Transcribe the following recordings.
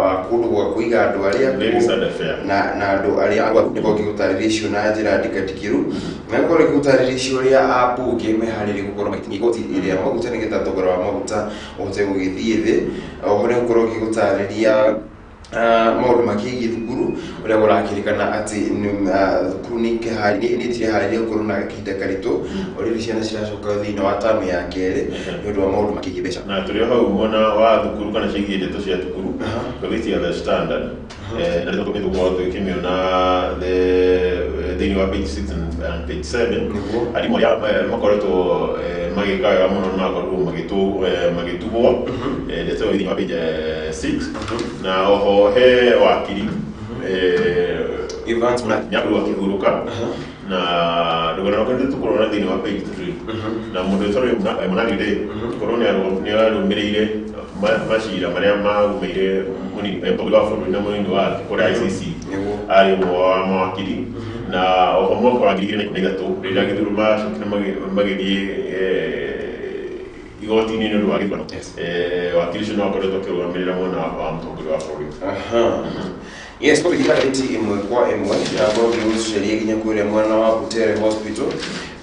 wa kundu gwa kuiga andu aria na andu aria niko gigutarĩria icio na njĩra ndikatikiru na gũkorwo gigutarĩria icio ũrĩa ambunge meharĩrĩria gũkorwo makinyia igoti rĩa maguta nĩgetha thogora wa maguta ũhote gũgĩthiĩ thĩ. Oho nĩ gũkorwo gigutarĩria maũndũ makĩgiĩ thukuru ũrĩa gũrakĩrĩkana atĩ thukuru nĩ itireharĩria gũkorwo na kahinda karitũ ũrĩa ciana ciracoka thĩinĩ wa tamu ya kerĩ nĩ ũndũ wa maũndũ makĩgiĩ mbeca. Na tũrĩ hau mwena wa thukuru kana ciĩgiĩ ndeto cia thukuru ngathĩti ya The Standard na nĩ tũgũkorwo tũkĩmĩona thĩinĩ wa page 6 and page 7 arimũ arĩa makoretwo magĩka wega mũno na makorwo magĩtugwo ndeto thĩinĩ wa page 6 na oho he wakiri events nyakuo akĩhurũka na ndogora wakati tukorona thĩinĩ wa page 3 na mũndũ ũtarĩ mũnanire korwo nĩ arũmĩrĩire macira marĩa maumĩire mũnini wa bũrũri na mũnini wa kũrĩa ICC arĩ wa mawakiri na oho mwaka wa 2013 rĩrĩa gĩthurano macokire magĩthiĩ igoti-inĩ nĩ ũndũ wa gĩthurano wakiri ũcio no akoretwo akĩrũgamĩrĩra mwena wa mũtongoria wa bũrũri. Yes, kwa kila reti imwe kwa imwe ya kwa gĩgũcoceria nginya kũrĩa mwena wa Butere Hospital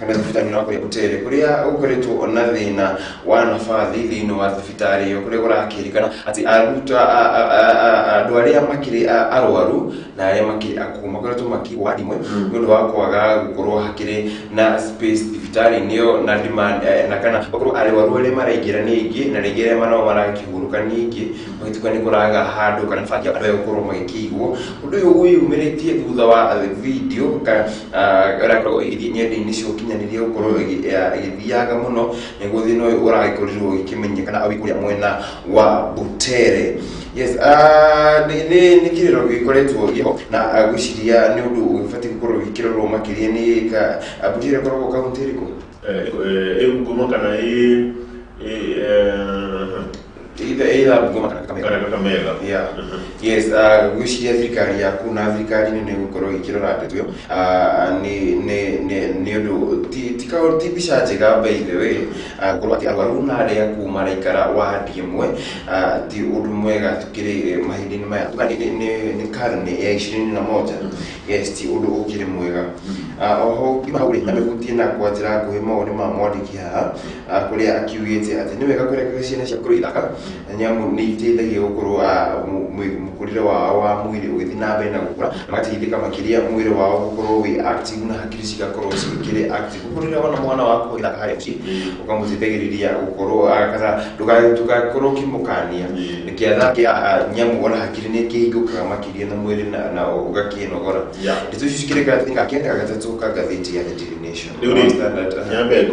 kana thibitarĩ wa kũrĩa Butere kũrĩa gũkoretwo na thĩna wa nabathi thĩinĩ wa thibitarĩ ĩyo kũrĩa gũrakĩrĩkana atĩ andũ arĩa makĩrĩ arwaru na arĩa makĩrĩ akuũ makoretwo makĩgwa imwe nĩ ũndũ wa kwaga gũkorwo hakĩrĩ na space thibitarĩ-inĩ ĩyo na demand na kana gũkorwo arwaru arĩa maraingĩra nĩ aingĩ na rĩngĩ arĩa manao marakĩhurũka nĩ aingĩ magĩtuĩka nĩ kũraga handũ kana nabathi andũ gũkorwo magĩkĩigwo. Ũndũ ũyũ ũyumĩrĩtie thutha wa video ĩrakoragwo ĩgĩthiĩ nenda-inĩ cia ũkinyanĩria gũkorwo ĩgĩthiaga mũno nĩguo thĩna ũyũ ũragĩkorirwo ũgĩkĩmenyekana kũrĩa mwena wa Butere. Yes, nĩ kĩrĩro gĩkoretwo gĩho na gwĩciria nĩ ũndũ ũbatiĩ gũkorwo gĩkĩrorwo makĩria nĩ Butere ĩkoragwo kaũntĩ ĩrĩkũ? Ngoma kana either Bungoma kana Kakamega. Yeah. Yes, gwĩciria thirikari yaku na thirikari nĩ gũkorwo ĩkĩrora ndeto ĩyo nĩ ũndũ ti mbica njega by the way gũkorwo atĩ arwaru na arĩa akuũ maraikara wadi ĩmwe ti ũndũ mwega tũkĩrĩ mahinda-inĩ maya nĩ karne ya 21. Yes, ti ũndũ ũkĩrĩ mwega. Oho kimaurĩ na mĩhutie na kwa njĩra nguhĩ maũndũ ma mwandĩki haha kũrĩa akiugĩte atĩ nĩ wega kũreka ciana ciakorwo ithaka nyamu nĩ iteithagia gũkorwo mũkũrĩre wao wa mwĩrĩ ũgĩthiĩ na mbere na gũkũra na magateithĩka makĩria mwĩrĩ wao gũkorwo wĩ active na hakiri cigakorwo cikĩrĩ active. Gũkũrĩra wana mwana waku ithaka harĩa mũciĩ ũkamũteithagĩrĩria gũkorwo kana ndũgakorwo ũkĩmũkania nĩkĩatha nyamu ona hakiri nĩ kĩhingũkaga makĩria na mwĩrĩ na ũgakĩnogora. Ndeto icio cikĩrĩka ngakĩenda gatatũ ka ngathĩti ya The Daily Nation. Nyambe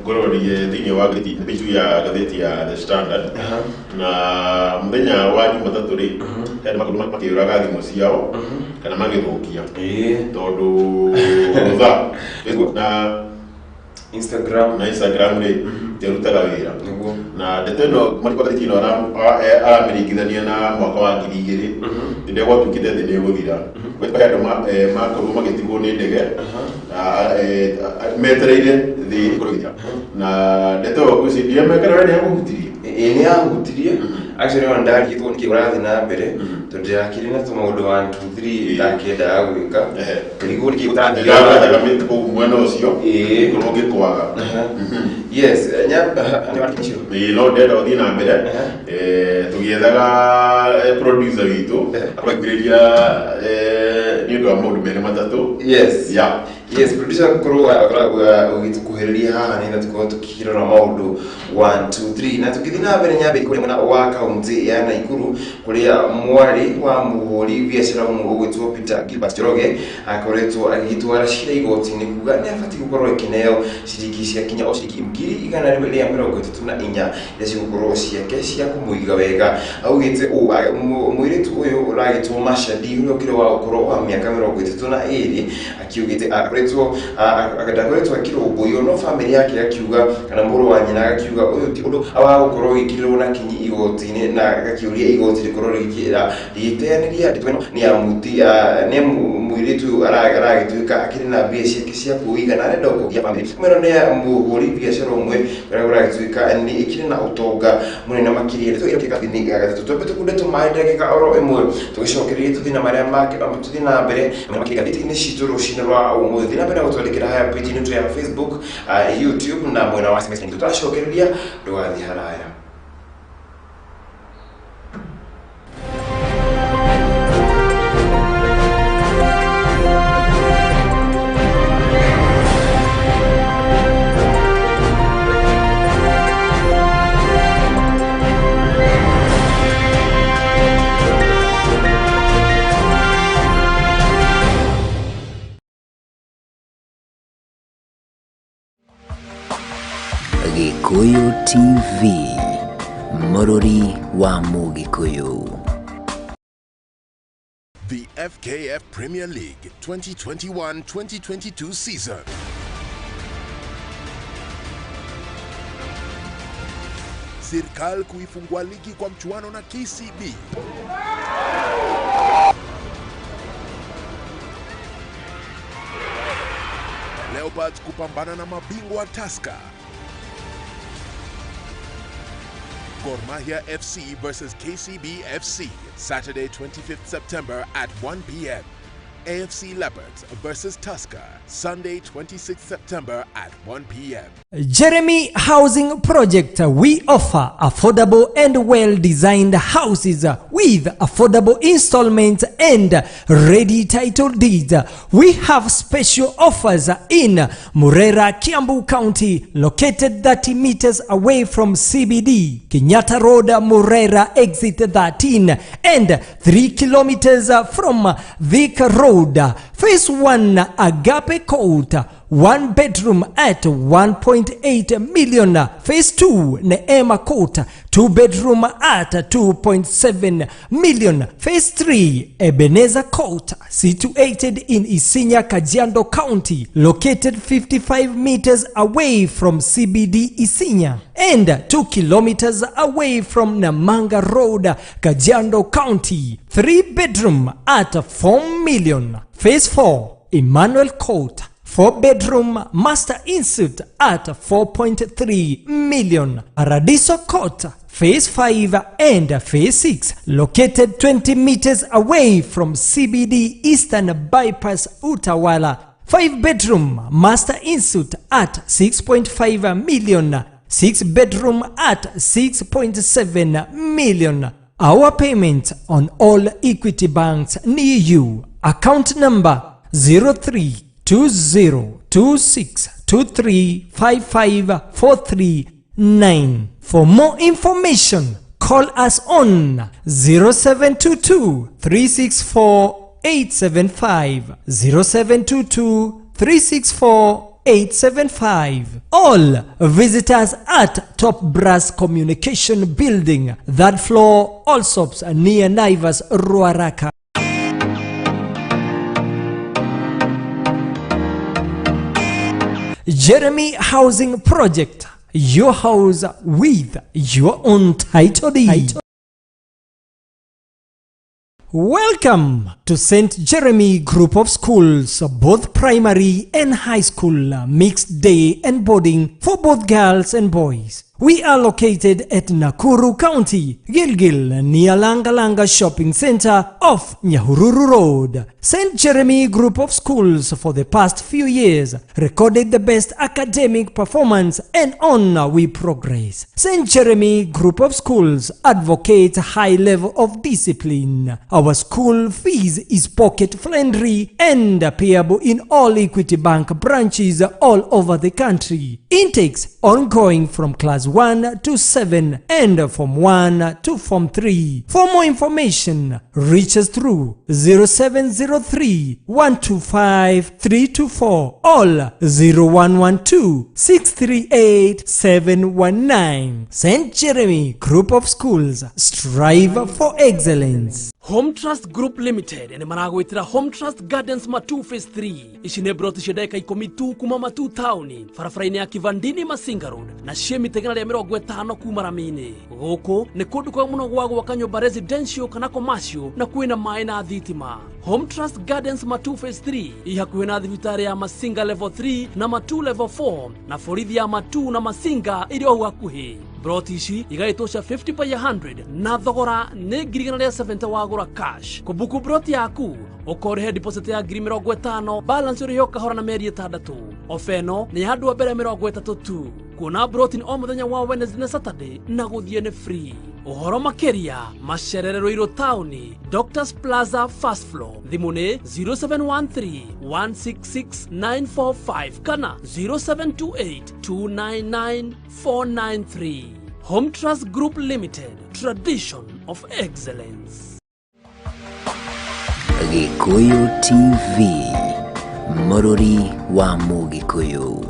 ngororie thĩinĩ wa ngathĩti ya ngathĩti ya The Standard na mũthenya wa Jumatatu rĩ hena maũndũ makĩũraga thimũ ciao kana magĩthũkia tondũ Facebook na Instagram rĩ ĩrutaga wĩra na ndeto ĩno marĩkwathĩti ĩno aramĩringithania na mwaka wa 2000 rĩrĩa gwatuĩkĩte thĩ nĩ ĩgũthira gwĩka andũ makorwo magĩtigwo nĩ ndege metereire thĩ kũrũgĩra na ndeto ĩyo gwĩciria mekara nĩ yahutirie nĩ yahutirie actually ona ndarigitwo nĩkĩ ũrathiĩ na mbere tondũ ndĩrakĩrĩ na tũmaũndũ 1 2 3 ndakĩendaga gwĩka kĩrigwo nĩkĩ ũtathiaga kũu mwena ũcio korwo ngĩkwaga. Yes, no ndenda gũthiĩ na mbere tũgĩethaga producer witũ akwambĩrĩria nĩ ũndũ wa maũndũ merĩ matatũ. Yes, producer gũkorwo ũgĩtũkuhĩrĩria haha nĩgetha tũkorwo tũkĩrora maũndũ 1 2 3 na tũgĩthiĩ na mbere nyambe kũrĩa mwena wa kaunti ya Naikuru kũrĩa mwarĩ wa mũhũri biacara ũmwe ũgwĩtwo Peter Gilbert Njoroge akoretwo agĩtwara cira igoti-inĩ kuga nĩ abatiĩ gũkorwo ĩkĩneo ciringi ciakinya o ciringi 134 iria cigũkorwo ciake cia kũmũiga wega. Augĩte mũirĩtu ũyũ ũragĩtwo Mashadi ũrĩa ũkĩrĩ wa ũkũrũ wa mĩaka 32 akiugĩte ndakoretwo akirũmbũiyo no family yake akiuga kana mũrũ wa nyina akiuga ũyũ ti ũndũ awagukorwo wĩkĩrĩrwo na kinyi igoti-inĩ na gakĩũria igoti rĩkorwo rĩgĩteanĩria nditũ nĩ amuti nĩ mũirĩtu aragĩtuĩka akĩrĩ na mbia ciake cia kũigana arenda gũkũgia family mũno nĩ mũhũri biacara ũmwe ũrĩa ũragĩtuĩka nĩ ĩkĩrĩ na ũtonga mũnene makĩria rĩtũ ĩkĩka gatatũ twambe tũkunde tũmaĩ ndagĩka oro ĩmwe tũgĩcokereria tũthĩna marĩa tũthiĩ na mbere makĩgathĩti-inĩ citũ rũcinĩ rwa ũmũthĩ thiĩ na mbere gũtwandĩkĩra haya page-inĩ tu ya Facebook, YouTube na mwena wa SMS tũtacokereria ndũgathiĩ haraya. Gikuyu TV, Morori wa Mugikuyu. The FKF Premier League 2021-2022 season. Serikali kuifungua ligi kwa mchuano na KCB. Leopards kupambana na mabingwa Tusker. Gor Mahia FC versus KCB FC, Saturday 25th September at 1 p.m. AFC Leopards versus Tusker, Sunday 26th September at 1 p.m. Jeremy Housing Project, we offer affordable and well-designed houses with affordable installments and ready title deeds. We have special offers in Murera, Kiambu County, located 30 meters away from CBD, Kenyatta Road, Murera, exit 13, and 3 kilometers from Vic Road. Phase 1 Agape Court, 1 bedroom at 1.8 million. Phase 2 Neema Court, 2 bedroom at 2.7 million. Phase 3 Ebenezer Court, situated in Isinya, Kajiado County, located 55 meters away from CBD Isinya and 2 kilometers away from Namanga Road, Kajiado County. 3 bedroom at 4 million. Phase 4 Emmanuel Court, 4 bedroom master in-suite at 4.3 million. Paradiso Court, Phase 5 and Phase 6, located 20 meters away from CBD Eastern Bypass, Utawala. 5 bedroom master in-suite at 6.5 million. 6 bedroom at 6.7 million. Our payment on all Equity banks near you. Account number 032026235549. For more information, call us on 0722-364-875, 0722-364-875. All visitors at Top Brass Communication Building, third floor, Allsops near Naivas, Ruaraka. Jeremy Housing Project, your house with your own title deed. Welcome to St. Jeremy Group of Schools, both primary and high school, mixed day and boarding for both girls and boys. We are located at Nakuru County, Gilgil, near Langalanga Shopping Center off Nyahururu Road. St. Jeremy Group of Schools for the past few years recorded the best academic performance, and on we progress. St. Jeremy Group of Schools advocates a high level of discipline. Our school fees is pocket friendly and payable in all Equity Bank branches all over the country. Intakes ongoing from class 1 to 7 and from 1 to form 3. For more information, reach us through 0703-125-324 or 0112-638-719. St. Jeremy Group of Schools, strive for excellence. Home Trust Group Limited ni maragwitira Home Trust Gardens Matu Phase 3 ici nĩ broti cia ndeka 12 kuma Matu Town barabara-inĩ ya Kivandini Masinga Road na cie mitegana rĩa 50 kuma Rami-inĩ. Gũkũ nĩ kũndũ kwa mũno gwa gwaka nyũmba residential kana commercial na kwĩna maĩ na thitima. Home Trust Gardens Matu Phase 3 ihakuhĩ na thibitarĩ ya Masinga Level 3 na Matu Level 4 na borithi ya Matu na Masinga ĩrĩ o hakuhĩ. Broti ici igaitosha 50 by 100 na thogora nĩ 70 wagũra cash. Kubuku broti yaku ũkorehe deposit ya 50,000 balance ũrĩho kahora na mĩeri 6. Ofa ĩno nĩ handũ wa mbere 30 tu. Kuona broti o mũthenya wa Wednesday na Saturday na gũthiĩ nĩ free. Ũhoro makĩria macerere Ruiru Town, Doctors Plaza first floor, thimũ nĩ 0713-166-945 kana 0728-299-493. Home Trust Group Limited, tradition of excellence. Gikuyu TV, Mururi wa Mugikuyu.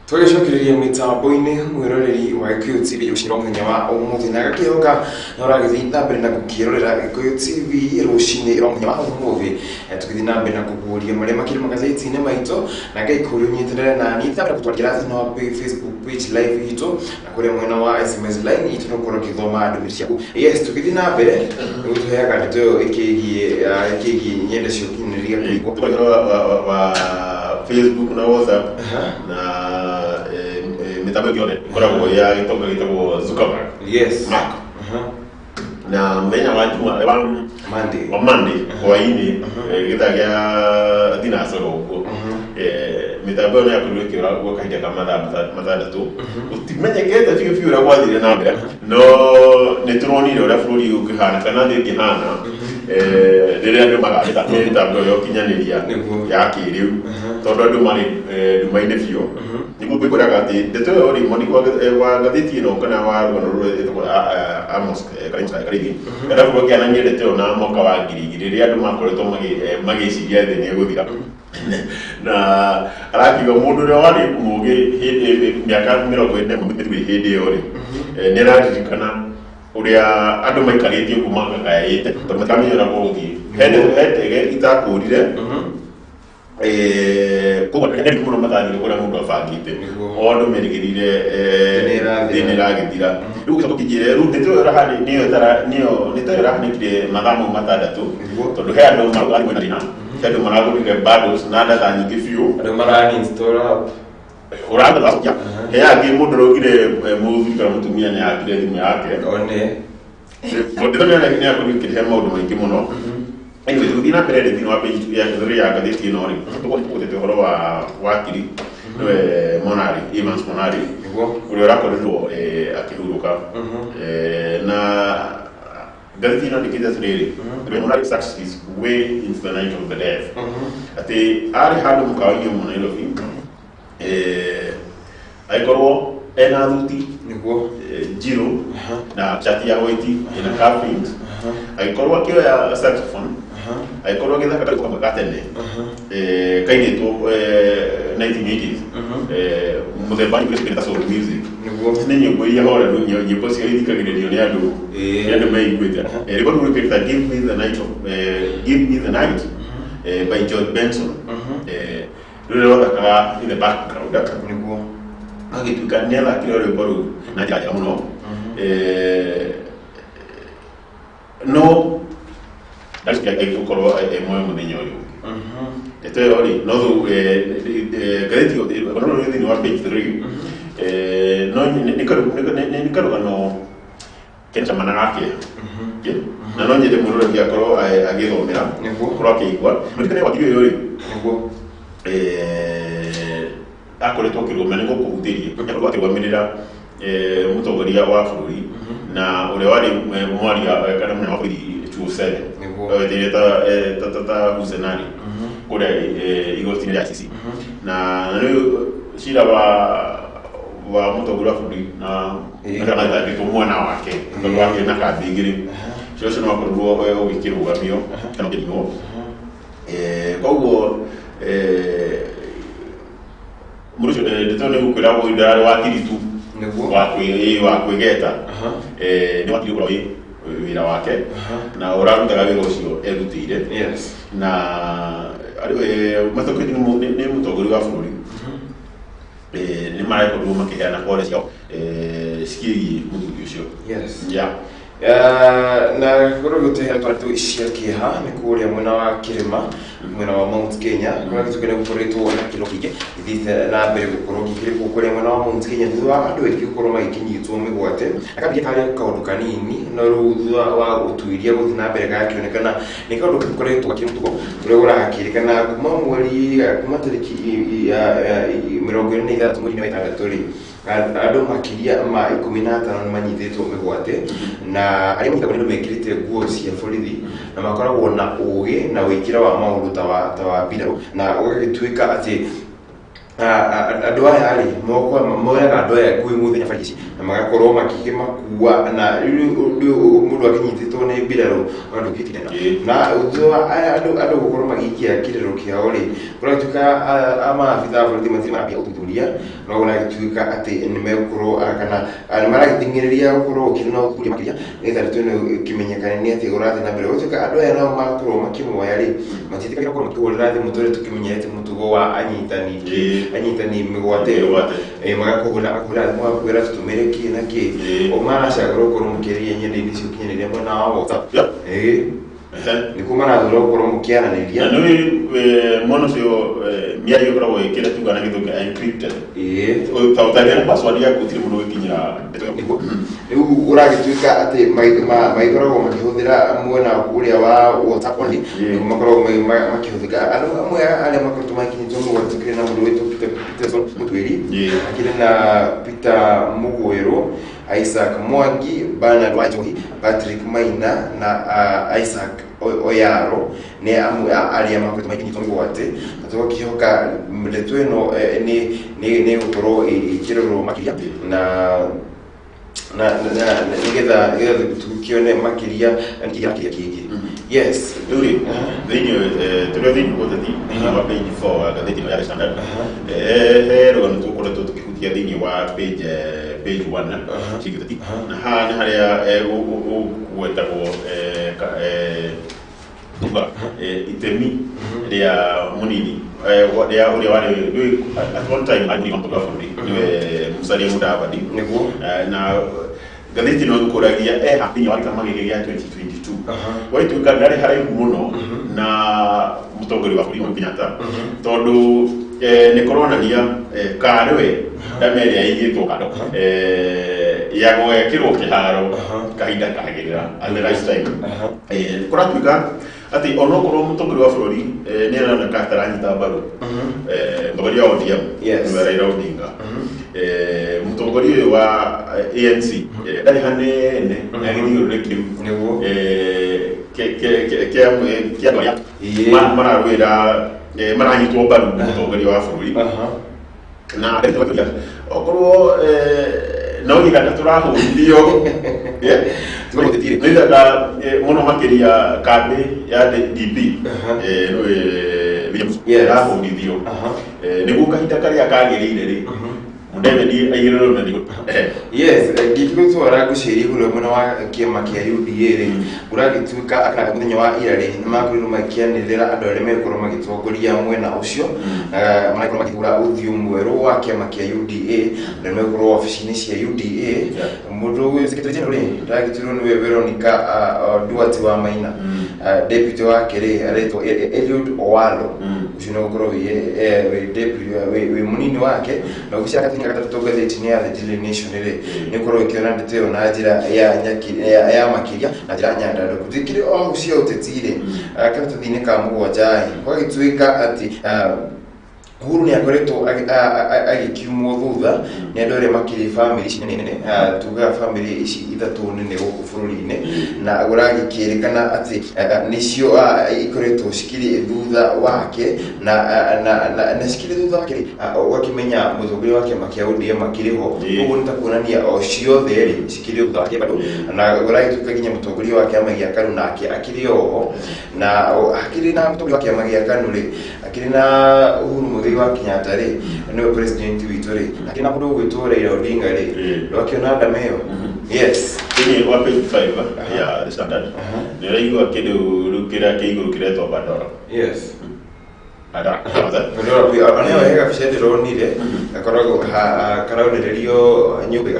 Tũgĩcokereria mĩtambo-inĩ mwĩroreri wa Gikuyu TV ũcira mũthenya wa ũmũthĩ na gakĩoka na ũragĩthiĩ na mbere na gũkĩrorera Gikuyu TV rũcinĩ rwa mũthenya wa ũmũthĩ. Tũgĩthiĩ na mbere na kũguũria marĩa makĩrĩ magathĩti-inĩ maitũ na Gikuyu ũnyitanĩre na niĩ thambira gũtwakĩra thĩinĩ wa Facebook page live itũ na kũrĩa mwena wa SMS line itũ no kũrora gĩthoma ndũmĩrĩri ciaku. Yes, tũgĩthiĩ na mbere gũtũheaga ndeto ĩyo ĩkĩgiĩ nyenda cia ũkinyanĩria wa Facebook na WhatsApp na mitambo yone koragwo ya gĩtonga gĩtagwo Zuckerberg. Yes. Mark. Na menya wa Monday hwainĩ gĩtagĩa thinacara ũguo mitambo ĩno yakorirwo ĩkĩũra kahinda ka mathaa 6 gũtimenyekete biũ ũrĩa gwathire na mbere no nĩtũronire ũrĩa bũrũri ũkĩhana kana thĩ ĩkĩhana rĩrĩa andũ magandĩka mitambo ĩyo ũkinyanĩria ya kĩrĩu tondũ andũ marĩ nduma-inĩ biũ nĩguo ngwĩkoraga atĩ ndeto ĩyo rĩ mwandĩki wa ngathĩti ĩno kana wa rũgano rũrũ ĩtagwo Amos Karigi ndakorwo akĩanania ndeto ĩyo na mwaka wa 2000 rĩrĩa andũ makoretwo magĩciria thĩ nĩ ĩgũthira na arakiuga mũndũ ũrĩa warĩ mũũgĩ mĩaka 40 hĩndĩ ĩyo rĩ nĩ araririkana ũrĩa andũ maikarĩtie kuma kakayaĩte tondũ matikamenyeraga gũthiĩ hĩndĩ itakũrire koguo nĩ mũno mathathire kũrĩa mũndũ abangĩte o andũ merĩgĩrĩire thĩ nĩ ĩragĩthira rĩu gũcoka gũkinyire rĩu ndeto ĩyo nĩyo ĩrahanĩkire mathaa mau 6 tondũ he andũ mararĩ mwena thĩna he andũ maragũrire bundles na data nyingĩ biũ andũ marani-install app ũragathacokia he angĩ mũndũ ũraugire mũthuri kana mũtumia nĩ akire thimũ yake ndeto nĩ akorirwo ĩkĩrehe maũndũ maingĩ mũno. Anyway, tũgĩthiĩ na mbere thĩinĩ wa page ya ngathĩti ĩno rĩ tũgũtete ũhoro wa wakiri nĩwe Monari Evans Monari ũrĩa ũrakorirwo akĩhurũka na ngathĩti ĩno ndĩkĩte atĩrĩrĩ Monari sucks his way into the night of the death atĩ arĩ handũ mũkawa-inĩ ũmwe Nairobi agĩkorwo ena thuti njirũ na shati ya white ĩna cufflinks agĩkorwo akĩoya saxophone agĩkorwo agĩthaka kamwe ga tene kainĩtwo 1980s mũthemba ũrĩa ta soul music nĩ nyĩmbo iria horeru nyĩmbo cia ithikagĩrĩrio nĩ andũ meiguĩte rĩkorwo rwĩkĩte Give Me the Night by George Benson rũrĩa rwathakaga in the background agĩtuĩka nĩ athakire rwĩmbo rũu na njĩra njega mũno no ndagĩkorwo moyo mũthenya ũyũ ndeto ĩyo rĩ no ngathĩti ũhoro ũrĩ thĩinĩ wa page 3 no nĩ karũgano kenjamana gake na no nyende mũndũ ũrĩa akorwo agĩthomera korwo akĩigua mũndũ wakiri ũyũ rĩ akoretwo akĩrũmana nĩ gũkũhutĩrie akorwo akĩrũgamĩrĩra mũtongoria wa bũrũri na ũrĩa warĩ mwaria kana mũnene wa bũrũri 2007 weterire ta Husenari kule igoti ya ICC na leo shida wa mutogura fundi na ndio ndio mwana wake ndio wake na kabigiri sio no akorwo ugikirũgamio kana kĩrimũ koguo mũrũcio ndetone gũkwĩra ũndara wa kiritu wa kwĩgeta nĩ wakirũgũra wĩra wake na ũrarutaga wĩra ũcio erutĩire na matokeo nĩ mũtongoria wa bũrũri nĩ marakorwo makĩheana pole ciao cikigie mũthuri ũcio na kũrĩa gũtehera twarĩtwo cia kĩeha nĩ kũrĩa mwena wa kĩrĩma mwena wa Mount Kenya kũrĩa gĩtukĩre gũkoretwo na kĩro kĩingĩ gĩthiĩte na mbere gũkorwo gĩkĩrĩkwo kũrĩa mwena wa Mount Kenya thutha wa andũ aingĩ gũkorwo magĩkĩnyitwo mĩgwate akambia karĩ kaũndũ kanini no rĩu thutha wa ũtuĩria gũthiĩ na mbere gakĩonekana nĩ kaũndũ gĩkoretwo gakĩrutwo ũrĩa ũrakĩrĩkana kuma mweri kuma tarĩki 23 mweri wa ĩtandatũ rĩ andũ makiria ma 15 nĩ manyitĩtwo mĩgwate na arĩa manyitagwo nĩ mekĩrĩte nguo cia borithi na makoragwo na ũũgĩ na wĩkĩra wa maũndũ ta wa mbirarũ na ũgagĩtuĩka atĩ andũ aya rĩ moyaga andũ aya ngui mũthenya barici na magakorwo makĩmakua na mũndũ akĩnyitĩtwo nĩ mbirarũ andũ gĩtirena na andũ gũkorwo magĩikia kĩrĩro kĩao rĩ kũratuĩka amaabitha a borithi matirĩ marambia ũthuthuria no gũragĩtuĩka atĩ nĩ megũkorwo kana nĩ maragĩteng'ereria gũkorwo gũkĩrĩ na ũthuthuria makĩria nĩgetha rĩtwene kĩmenyekane nĩ atĩ ũrathiĩ na mbere gũtuĩka andũ aya nao makorwo makĩmoya rĩ matiĩtĩkagĩra gũkorwo makĩhũrĩra thimũ tũrĩa tũkĩmenyerete mũtugo wa anyitani mĩgwate magakũhũra thimũ tũtũmĩre kĩ na kĩ maracagũra gũkorwo mũkĩaria nyenda-inĩ cia ũkinyanĩria mwena wa WhatsApp nĩkuo marathura gũkorwo mũkĩaranĩria na nĩ mwana ũcio mĩario ĩkoragwo ĩkĩra tuga na gĩthũngũ encrypted ũtaũtagĩra password yaku gũtirĩ mũndũ ũgĩkinyĩra rĩu ũragĩtuĩka atĩ magĩkoragwo makĩhũthĩra mwena ũrĩa wa WhatsApp only nĩguo makoragwo makĩhũthĩka andũ amwe arĩa makoretwo makinyĩtwo mũgwati tukĩrĩ na mũndũ wĩtwo Peterson Mũtwĩri akĩrĩ na Peter Mũgũĩrũ Isaac Mwangi Bernard Wanjohi Patrick Maina na Isaac Oyaro nĩ amwe arĩa makoretwo makinyĩtwo mũgwati na tũgakĩhoka ndeto ĩno nĩ gũkorwo ĩkĩrorwo makĩria na nigetha tukione makiria kĩngĩ yes duri thĩinĩ wa page 4 gatheti ya The Standard rũgano tũkoretwo tũkĩhutia thĩinĩ wa page 1 cigĩtheti na haha nĩ harĩa gwetagwo itemi rĩa mũnini ũrĩa warĩ at one time arĩ mũtongoria wa bũrũri nĩwe Musalia Mudavadi na gatheti no gũkũragia thĩinĩ wa gĩtama gĩkĩ gĩa 2022 waituĩka ndarĩ haraihu mũno na mũtongoria wa bũrũri Uhuru Kenyatta tondũ nĩ kũronania karwe ndame ĩrĩa ĩigĩtwo kando ya gwĩkĩrwo kĩharo kahinda kagĩrĩra at the right time kũratuĩka atĩ onokorwo mũtongoria wa bũrũri nĩ aroneka ataranyita mbaru mũtongoria wa ODM nĩwe Raila Odinga mũtongoria ũyũ wa ANC ndarĩ hanene na gĩthiũrũrĩ kĩu kĩa andũ arĩa mararũĩra maranyitwo mbaru mũtongoria wa bũrũri na okorwo no gĩkanda tũrahũthio nĩndaga mũno makĩria kambĩ ya DP rahũthithio nĩguo kahinda karĩa kagĩrĩire rĩ Mudavadi aigĩrĩrwo na nĩguo yes Gikuyu twara gũciria igũrũ mwena wa kĩama kĩa UDA rĩ ũragĩtuĩka akana mũthenya wa ira rĩ nĩ makorirwo makĩanĩrĩra andũ arĩa megũkorwo magĩtongoria mwena ũcio magakorwo makĩgũra ũthiũ mwerũ wa kĩama kĩa UDA na megũkorwo wabici-inĩ cia UDA mũndũ secretary general ndagĩtuirwo nĩwe Veronica Duarte wa Maina deputy wake rĩ aretwo Eliud Owalo ucio nĩ gũkorwo wĩ mũnini wake na ũgĩcira gatatũ gatheti-inĩ ya The Daily Nation rĩ nĩ gũkorwo ĩkĩona ndeto ĩyo na njĩra ya makĩria na njĩra nyandandũku thikĩrĩ o cia ũteti rĩ karatathi-inĩ ka mũgwanja gwagĩtuĩka atĩ Uhuru ni akoretwo agikiumwo thutha ni andu aria makiri family ici nene tuga family ici ithatu nene guku bururi-ini na guragikirikana ati nicio ikoretwo cikiri thutha wake na cikiri thutha wake wakimenya muthunguria wake makia ODM makiriho uguo ni ta kuonania o ciothe ri cikiri thutha wake bado na guragituka ginya mutongoria wake amagia kanu nake akiri oho na akiri na mutongoria wake amagia kanu ri akiri na Uhuru wa Kenyatta ri no president witu ri akina mundu gwitwo Raila Odinga ri wakiona ndameo yes kini wa page 5 ya the Standard ni raigwa kindu rukira kiiguru kiretwo Bandora yes ada Bandora pia aneo hega fishete ronire akoragwo karaunererio nyumba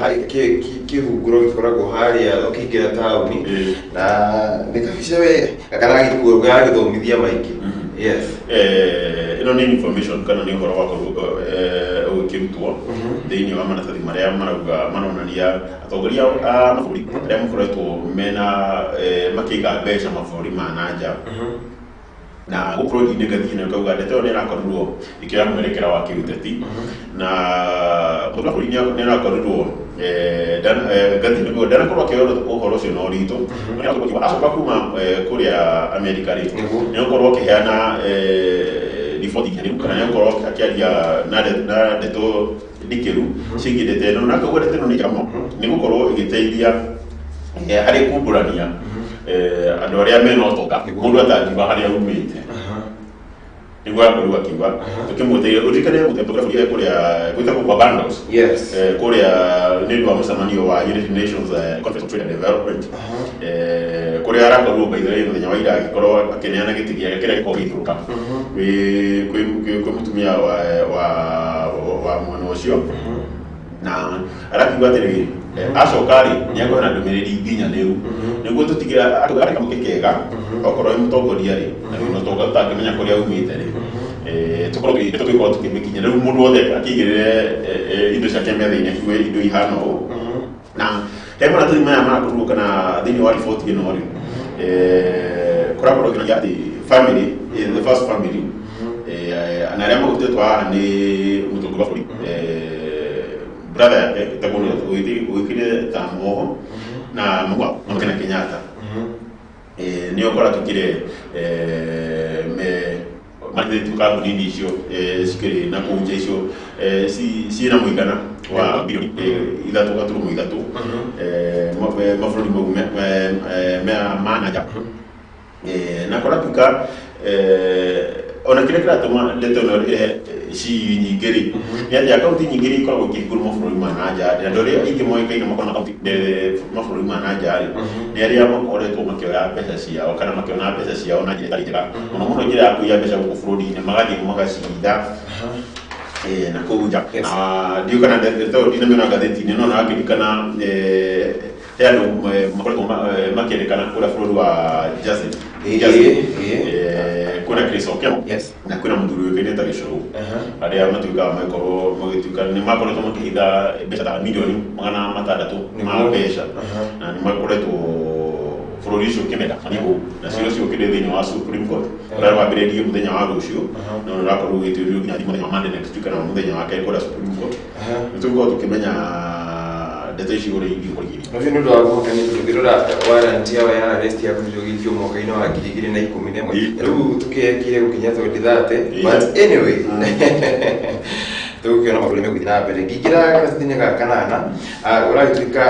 kihunguro gikoragwo haria ukiingira tauni na nikafisha we kana gikuo gagithomithia maingi yes ino ni information kana ni horo wako ukirutwo thini wa maratathi maria marauga manonania atongoria a mabũrũri aria makoretwo mena makiga mbeca mabũrũri ma nanja na gukorwo inde gathii na kauga ndeto ni rakorirwo ikira mwerekera wa kiruteti na bũrũri ni rakorirwo gathii ni ndana korwo kero uhoro cio no rito ni rakorirwo acoka kuma kuria America ri ni ukorwo kiheana riboti kiani kana ni ukorwo akiaria na ndeto ndikiru cingirite no na kauga ndeto ni kamo ni gukorwo igiteithia ari kumburania andu aria mena utonga mundu atangiba haria umite niguo akorwo akiuga tukimuteithia utikane mutembe kuria gwitagwo kwa bundles yes kuria nĩ wa mũcemanio wa United Nations Conference on Trade and Development kuria arakorwo by the way muthenya wa ira agikorwo akineana gĩtĩ gĩake kĩrĩa gĩkoragwo gĩikũrũka kwĩ mũtumia wa mwana ũcio na arakiuga atĩrĩrĩ acokari nĩakorwo na ndũmĩrĩri nginya rĩu nĩguo tũtigĩra atũgare kamũkĩ kega okorwo nĩ mũtongoria rĩ na nĩ ũtonga ũtangĩmenya kũrĩa umĩte rĩ tũkorwo tũkĩmĩkinya rĩu mũndũ wothe akĩigĩrĩre indo ciake metha-inĩ akiuge indo ihana ũũ na he maratathi maya marakorwo kana thĩinĩ wa riboti ĩno rĩ kũrakorwo nginya atĩ family the first family na arĩa magũtetwo haha nĩ mũtongoria wa bũrũri brother yake itakuwa uikire tamoho na mwa mkena Kenyatta niyo kora tukire mali tuka nini hiyo sikiri na kuja hiyo si na muigana wa bilioni ila tuka turu muigatu mafrodi mu manager na kora tuka ona kile kila tuma leto si nyingeri ya account nyingeri kwa gukikuru mafrodi manager na ndore ingi moyo kaina makona account de mafrodi manager ni aria makoretwo makioya pesa ciao kana makiona pesa ciao na njira njira ona muno njira ya kuya pesa ku frodi ne magathi magacida na kuja na ndio kana ndeto dinamena gatheti nino na akidikana yano makoretwo makierekana kula frodi wa Justin kuna Chris Okemo yes na kuna muduru wekene ta gicuru aria matuika makoro magituika ni makoretwo makihitha mbeca ta milioni magana matandatu ma mbeca na ni makoretwo bũrũri ũcio ũkĩmenda manigo na cio cio kĩrĩ thĩinĩ wa Supreme Court ũrĩa wambĩrĩirie mũthenya wa rũciũ na ũrakorwo ũgĩtĩrĩrio nginya mũthenya wa Monday next week na mũthenya wa kerĩ kũrĩa Supreme Court nĩtũgũkorwo tũkĩmenya ndeto icio ũrĩa ingĩkorwo no nĩ ũndũ wa gũkania tũngĩrora warrant yao ya arrest ya kũrigĩrĩrio mwaka-inĩ wa 2011 rĩu tũkĩekire gũkinya 2030 but anyway tukiona maũndũ megũthiĩ na mbere ngĩingĩra gathĩti-inĩ ga kanana ũragĩtuĩka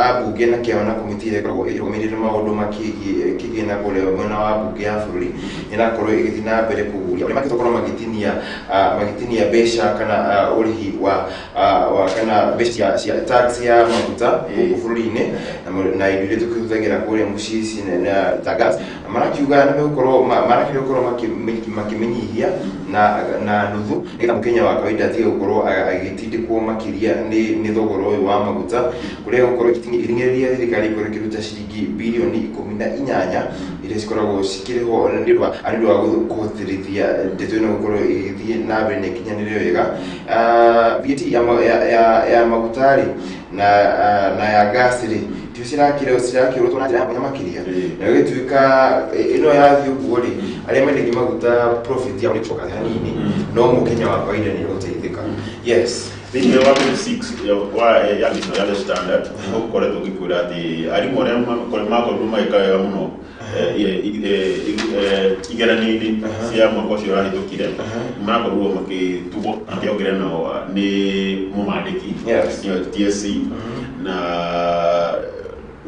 ambunge na kĩama na komiti ĩrĩa ĩkoragwo ĩrũgamĩrĩire maũndũ makĩgĩna kũrĩa mwena wa mbunge ya bũrũri ĩrakorwo ĩgĩthiĩ na mbere kũguria ũrĩa magĩtokorwo magĩtinia mbeca kana ũrĩhi wa kana mbeca cia tax ya maguta gũkũ bũrũri-inĩ na indo iria tũkĩhũthagĩra kũrĩa mũciĩ ici na ta gas marakiuga nĩmegũkorwo makĩmĩnyihia na nuthu nĩgetha mũkenya wa kawaida gukorwo agitindikwo makiria ni thogoro uyu wa maguta kuria gukorwo itingiriria thirikari ikorwo ikiruta ciringi bilioni 18 iria cikoragwo cikiriho nĩũndũ wa kũhotithia ndeto ĩno gukorwo igithie na mbere na ikinyanĩre wega VAT ya maguta na ya gas ri cirakire tuna njira ya makiria na gituika ino yathi uguri aria mende gimaguta profit ya ulichoka hanini no mukenya wa kawaida ni uteithika. Yes, thini wa 6 ya the standard ukoretwo gikura ati arimu aria makorwo magikaga muno igeranini cia mwaka ucio urahithukire makorwo makitubwo akiongerera nao ni mumandiki TSC na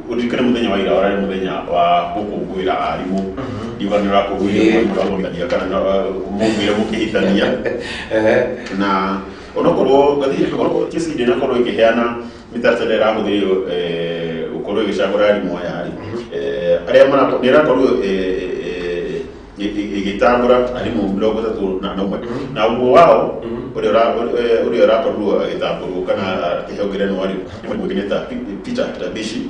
urikane muthenya wa ira warari muthenya wa gukungwira arimu ndivanira kugwira muthomithagia kana mugwire mukihithania na onokorwo gathiri TSC ndina korwo ikiheana mitaratara ya huthirio ukorwo igicagura arimu ayari aria nirakorwo igitambura arimu mĩrongo ĩtatũ na ũmwe na ũmwe wao ũrĩa ũrakorwo agĩtambũrwo kana kĩhongererwo arimu nĩ mũrimũ ũgĩta Peter Tabishi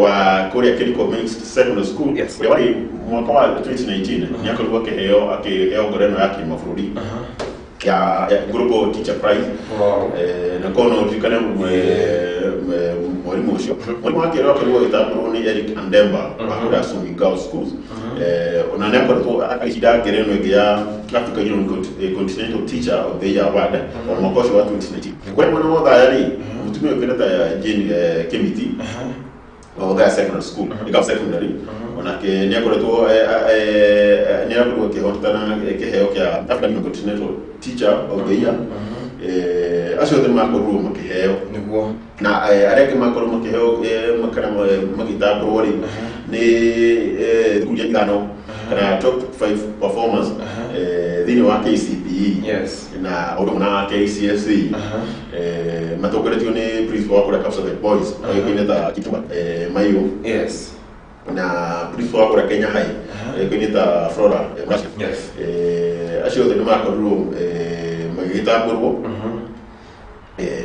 wa kũrĩa Kerico Mixed Secondary School ũrĩa warĩ mwaka wa 2019 nĩakorirwo akĩheo ngerenwa ya kĩmabũrũri ya Global Teacher Prize na kono ndikana mwalimu ucio mwalimu wake akorirwo agĩtambũrwo nĩ Eric Andemba wa kũrĩa Sumi Girls Schools ona nĩakoretwo akĩhida ngerenwa ĩngĩ ya African Union Continental Teacher of the Year Award o mwaka ũcio wa 2019 kwa mwana wa thayari mutumia ũkĩreta Jane Kimiti o Thaya Secondary School ĩka secondary onake nĩakoretwo akĩhotana kĩheo kĩa African Union Continental Teacher of the Year acio othe makorwo makĩheo niguo na arĩa angĩ makorwo makĩheo makana magĩtambũrwo rĩ nĩ thukuru ithano kana top 5 performers thĩinĩ wa KCPE na ũndũ na KCSE matongoretio nĩ principal wa kũrĩa Kapsabet Boys agĩkoine ta Kituma Mayo na principal wa kũrĩa Kenya High agĩkoine ta Flora acio othe nĩ makorirwo magĩtambũrwo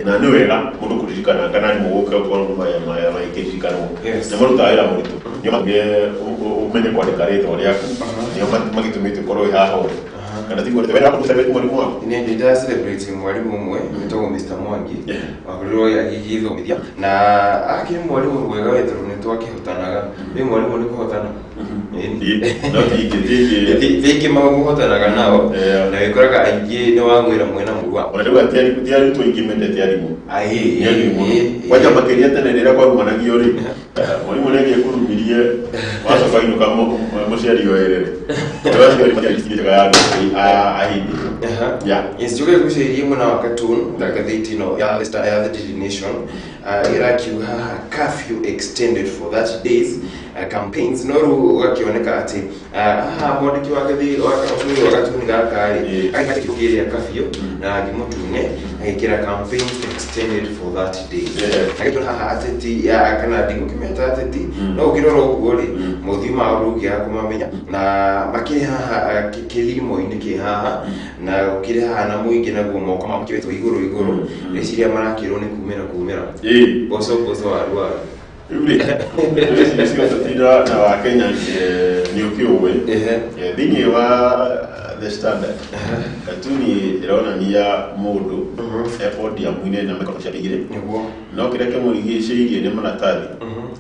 na nĩ wega mũndũ kũririkana kana nĩ mũgũka ũkorwo magĩkĩririkanwo nĩ marutaga wĩra mũritũ nĩo ũmenye kwandĩka rĩtwa rĩaku nĩo magĩtũmĩte ũkorwo wĩ haha kana tiguo wĩra waku celebrate mwalimu waku nĩ ndĩra celebrate mwalimu ũmwe wĩtagwo Mr. Mwangi wakorirwo agĩgĩthomithia na akĩrĩ mwalimu mwega wetherũ nĩ twakĩhotanaga nĩ mwalimu nĩ kũhotana thĩingĩ magũhotanaga nao na wĩkoraga aingĩ nĩ wagwĩra mwena mũrua ona rĩu atiarĩ tũingĩ mendete arimũ kwanja makĩria tene rĩrĩa kwarumanagio rĩ mwalimu nĩ agĩkũrumirie wacoka inũka mũciari oerere njoke gũcĩrie mwena wa cartoon ngathĩti ĩno ya The Daily Nation ĩrakiuga haha curfew extended for 30 days campaigns no rĩu ũgakĩoneka atĩ haha mwandĩki wa gathĩti wa cartoon gaka rĩ agĩkĩrĩa curfew na ngĩmũtune agĩkĩra campaigns extended for 30 days agĩtũra haha ateti kana ndigũkĩmeta ateti no ũkĩrora ũguo rĩ mũthii maũndũ ũngĩaga kũmamenya na makĩrĩ haha kĩthimo-inĩ kĩ haha na ũkĩrĩ haha na mũingĩ naguo moko makĩwĩtwo igũrũ rĩciria marakĩrwo nĩ kumĩra boco wa Tira na wa Kenya ni ukiuwe thini wa The Standard katuni ĩronania mũndũ effort ya mwine na mĩkono cia igĩrĩ no kĩrĩa kĩmũrigicĩirie nĩ maratathi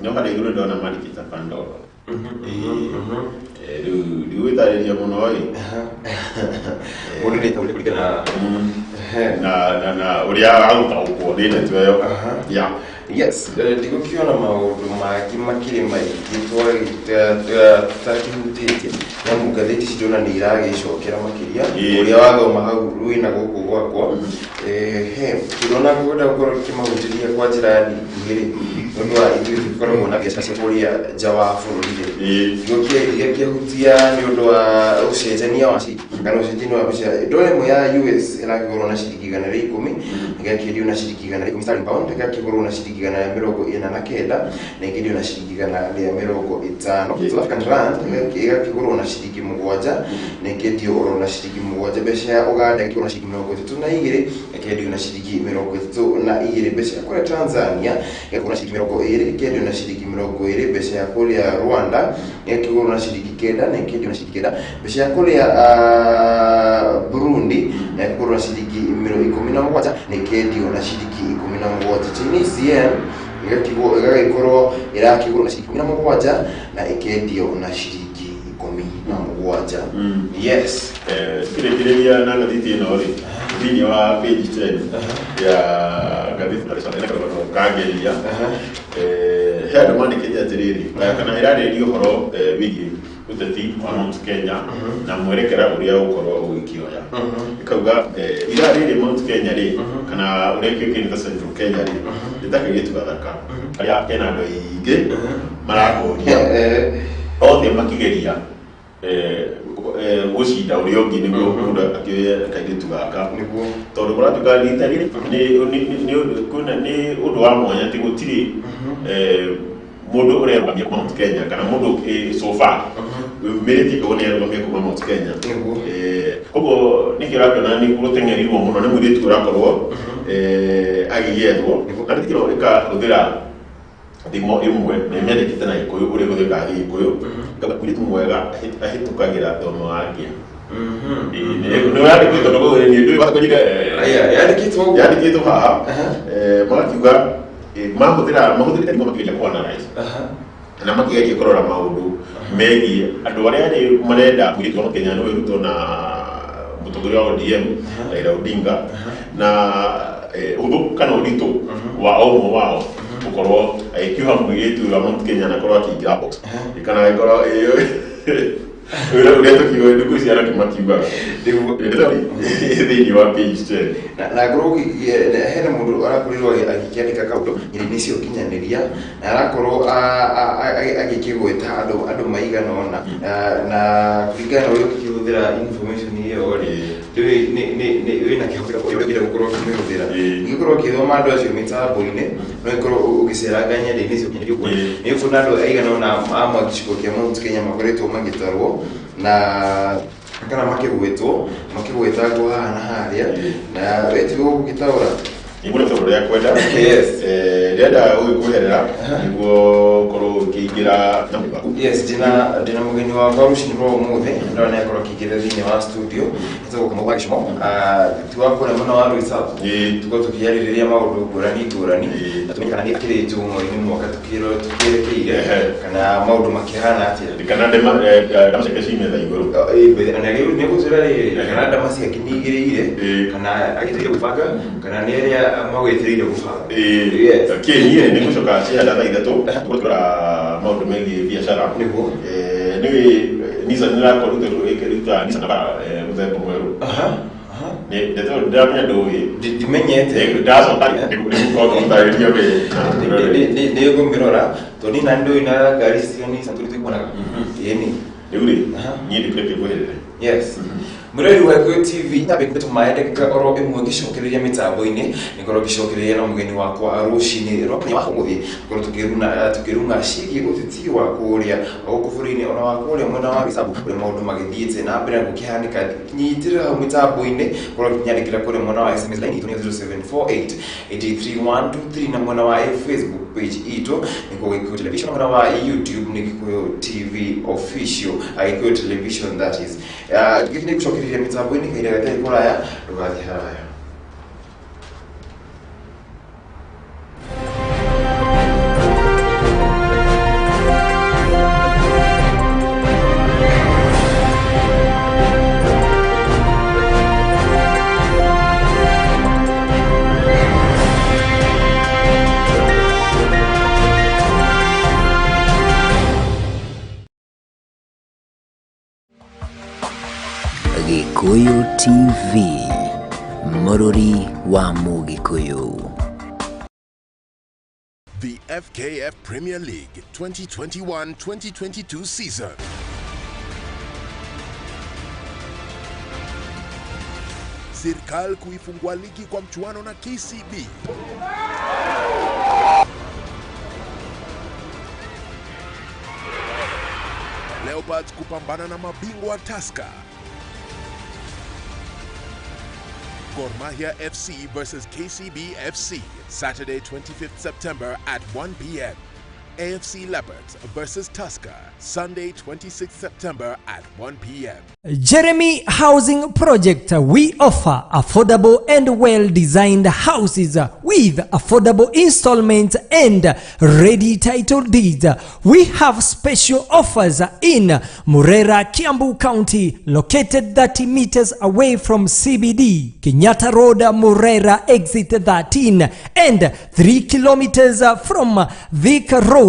no harĩa igũrũ ndona marikĩta Pandora rĩu wĩtarĩria mũno mũndũ nĩ taũrĩ kũringana na ũrĩa agũtaũkwo nĩ ndeto ĩyo yes ndigũkĩona maũndũ mangĩ makĩrĩ maingĩ tũtakĩhutĩtie nĩamu ngathĩti cirona nĩ iragĩcokera makĩria ũrĩa wathoma hau wĩna gũkũ gwakwa tũrona kwenda gũkorwo kĩmahutĩria kwa njĩra nguhĩ nĩũndũ wa ithuĩ tũkoragwo na biacara cia kũrĩa nja wa bũrũri gĩkĩhutia nĩ ũndũ wa ũcenjania wa kana ũcenjania wa mbeca ndora ĩmwe ya US ĩrakĩgũrwo na ciringi 110 ĩgakĩendio na ciringi 110 sterling pound ĩgakĩgũrwo na ciringi 149 na ĩkĩendio na ciringi 150 South African rand ĩgakĩgũrwo na ciringi 7 na ĩkĩendio na ciringi 7 mbeca ya Uganda ĩkĩgũrwo na ciringi 32 ĩkĩendio na ciringi 32 mbeca ya kũrĩa Tanzania ĩkĩgũrwo na ciringi 20 ĩkĩendio na ciringi 20 mbeca ya kũrĩa Rwanda ĩkĩgũrwo na ciringi 9 na ĩkĩendio na ciringi 9 mbeca ya kũrĩa Burundi kũgũrwo na ciringi 17 na ikendio na ciringi 17. Tini CM igagĩkorwo ĩrakĩgũrwo na ciringi 17 na ikendio na ciringi 17. Yes. Kĩrĩkĩrĩria na ngathĩti ĩno rĩ thĩinĩ wa page 10 ya ngathĩti ĩno kangĩria he andũ mandĩkĩte atĩrĩrĩ kana ĩrarĩrĩria ũhoro wĩgiĩ ũteti wa Mount Kenya na mwerekera ũrĩa ũgũkorwo ũgĩkĩoya. Ikauga ira rĩrĩ Mount Kenya rĩ kana ũrĩa kĩũkĩrĩte Central Kenya rĩ rĩtakĩgĩtu gathaka harĩa hena andũ aingĩ marakũria othe makĩgeria gũcinda ũrĩa ũngĩ nĩguo mũndũ akĩoya kairĩtu gaka tondũ kũratuĩka rita rĩrĩ nĩ ũndũ wa mwanya atĩ gũtirĩ mũndũ ũrerũgamia Mount Kenya kana mũndũ so far mĩrĩtie kũgwo nĩarũgamia kuma Mount Kenya. Koguo nĩkĩo ũrakĩona nĩ gũteng'erirwo mũno nĩ mũirĩtu ũrakorwo agĩgĩethwo na rĩtikĩro ĩkahũthĩra thimo ĩmwe na ĩmĩandĩkĩte na Gĩkũyũ ũrĩa gũthĩkaga Gĩkũyũ mũirĩtu mwega ahĩtũkagĩra thomo wake. Nĩ yandĩkĩtwo ndũgũthĩrĩ nĩ ndũĩ bakũnyire yandĩkĩtwo haha magakiuga mahũthĩrĩte thimo makĩgeria kũanalyze na makĩgeria kũrora maũndũ megiĩ andũ arĩa marenda mũirĩtu wa Kenya nĩwe Ruto na mũtongoria wa ODM Raila Odinga na ũthũ kana ũritũ wa ũmwe wao gũkorwo agĩkiuha mũirĩtu wa Mount Kenya na korwo akĩingĩra box kana agĩkorwo ũrĩa tũkiuga ndukũ cia araki makiugaga thĩinĩ wa page 10 na ngorwo hena mũndũ arakorirwo agĩkĩandĩka kaũndũ nyĩrĩ-inĩ cio kinyanĩria na arakorwo agĩkĩgweta andũ maigana ũna na kũringana na ũrĩa ũkĩhũthĩra information ĩyo rĩ wĩna kĩhũthĩra ũrĩa ũngĩenda gũkorwo ũkĩmĩhũthĩra ũngĩkorwo ũkĩthoma andũ acio mĩtambo-inĩ no ĩkorwo ũgĩceranga nyenda-inĩ cio kinyanĩria nĩ ũkuona andũ aigana ũna a gĩcigo kĩa Mount Kenya makoretwo magĩtarwo na kana makĩgwetagwo haha na harĩa na wetigwo gũgĩtaũra igũrũ tondũ rĩa kwenda rĩenda gũgĩkũherera nĩguo korwo ũkĩingĩra na mũbango. Yes, ndĩna mũgeni wakwa rũciinĩ rwa ũmũthĩ ndĩrona nĩ akorwo akĩingĩra thĩinĩ wa studio nĩtagwo Kamau tiwa kũrĩa mwena wa Rwĩsabu tũkorwo tũkĩarĩrĩria maũndũ ngũrani na tũmenye kana nĩ akĩrĩ njũng'wa-inĩ mwaka tũkĩerekeire kana maũndũ makĩhana atĩa kana ndama ciake cimetha igũrũ na rĩu nĩ gũtwĩra rĩrĩ kana ndama ciake nĩ igĩrĩire kana agĩteire gũbanga kana nĩ arĩa magwĩtĩrĩire gũbanga. Niĩ nĩ gũcoka cianda thaa ithatũ gũtwara maũndũ megiĩ biacara nĩwe Nissan nĩrakorwo ĩkĩruta Nissan Navara mũthemba mwerũ ndĩramenya ndũĩ ndimenyete ndacoka nĩgũtarĩria nĩ ngũmĩrora tondũ niĩ na ndũĩ na ngari cia Nissan tũrĩ tũkuonaga ĩni rĩu rĩ niĩ ndĩkũreke kwĩherere. Yes. Mureri wa Gikuyu TV nabĩkĩte tũmaendeka oro ĩmwe ngĩcokereria mĩtambo-inĩ nĩkorwo ngĩcokereria na mũgeni wakwa rũciinĩ rwa mũthenya wa ũmũthĩ tũkorwo tũkĩrung'a ciĩgiĩ ũteti wa kũrĩa gũkũ bũrũri-inĩ ona wa kũrĩa mwena wa Gĩcabu kũrĩa maũndũ magĩthiĩte na mbere gũkĩhanĩka nyitĩrĩra hau mĩtambo-inĩ korwo nyandĩkĩra kũrĩa mwena wa SMS line itũ nĩ 0748831123 na mwena wa Facebook page itũ nĩkuo Gikuyu Television mwena wa YouTube nĩ Gikuyu TV official Gikuyu Television that is gĩkĩ nĩ gũcokereria mĩtambo-inĩ kaira gatarĩ kũraya ndũgathiĩ haraya. Gikuyu TV, Mũrũri wa Mũgĩkũyũ. The FKF Premier League 2021-2022 season. Serikali kuifungua ligi kwa mchuano na KCB. Leopards kupambana na mabingwa Tusker. Gor Mahia FC versus KCB FC, Saturday 25th September at 1 p.m. AFC Leopards versus Tusker, Sunday 26 September at 1 p.m. Jeremy Housing Project, we offer affordable and well-designed houses with affordable installments and ready title deeds. We have special offers in Murera, Kiambu County, located 30 meters away from CBD, Kenyatta Road, Murera, exit 13, and 3 kilometers from Thika Road.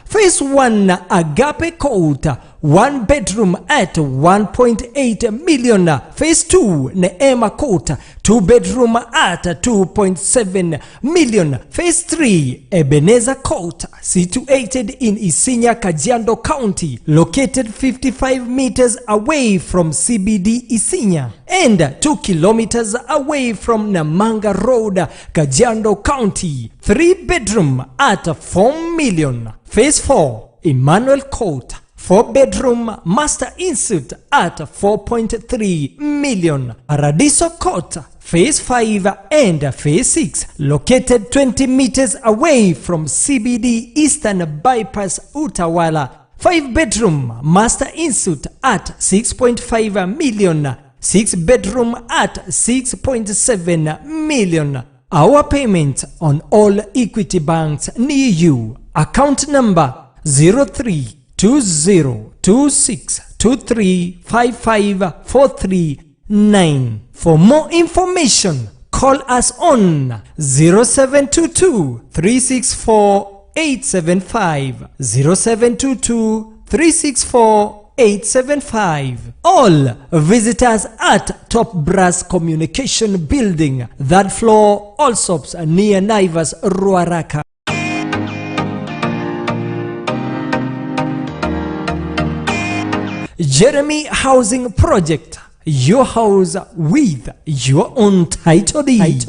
Phase 1, Agape Court, 1 bedroom at 1.8 million. Phase 2, Neema Court, 2 bedroom at 2.7 million. Phase 3, Ebenezer Court, situated in Isinya, Kajiado County, located 55 meters away from CBD Isinya and 2 kilometers away from Namanga Road, Kajiado County, 3 bedroom at 4 million. Phase 4, Emmanuel Court, 4 bedroom master insuite at 4.3 million. Paradiso Court, Phase 5 and Phase 6, located 20 meters away from CBD Eastern Bypass, Utawala. 5 bedroom master insuite at 6.5 million. 6 bedroom at 6.7 million. Our payment on all Equity banks near you. Account number 032026235549. For more information, call us on 0722-364-875, 0722-364-875. All visitors at Top Brass Communication Building, that floor, Allsops near Naivas, Ruaraka. Jeremy Housing Project, your house with your own title deed.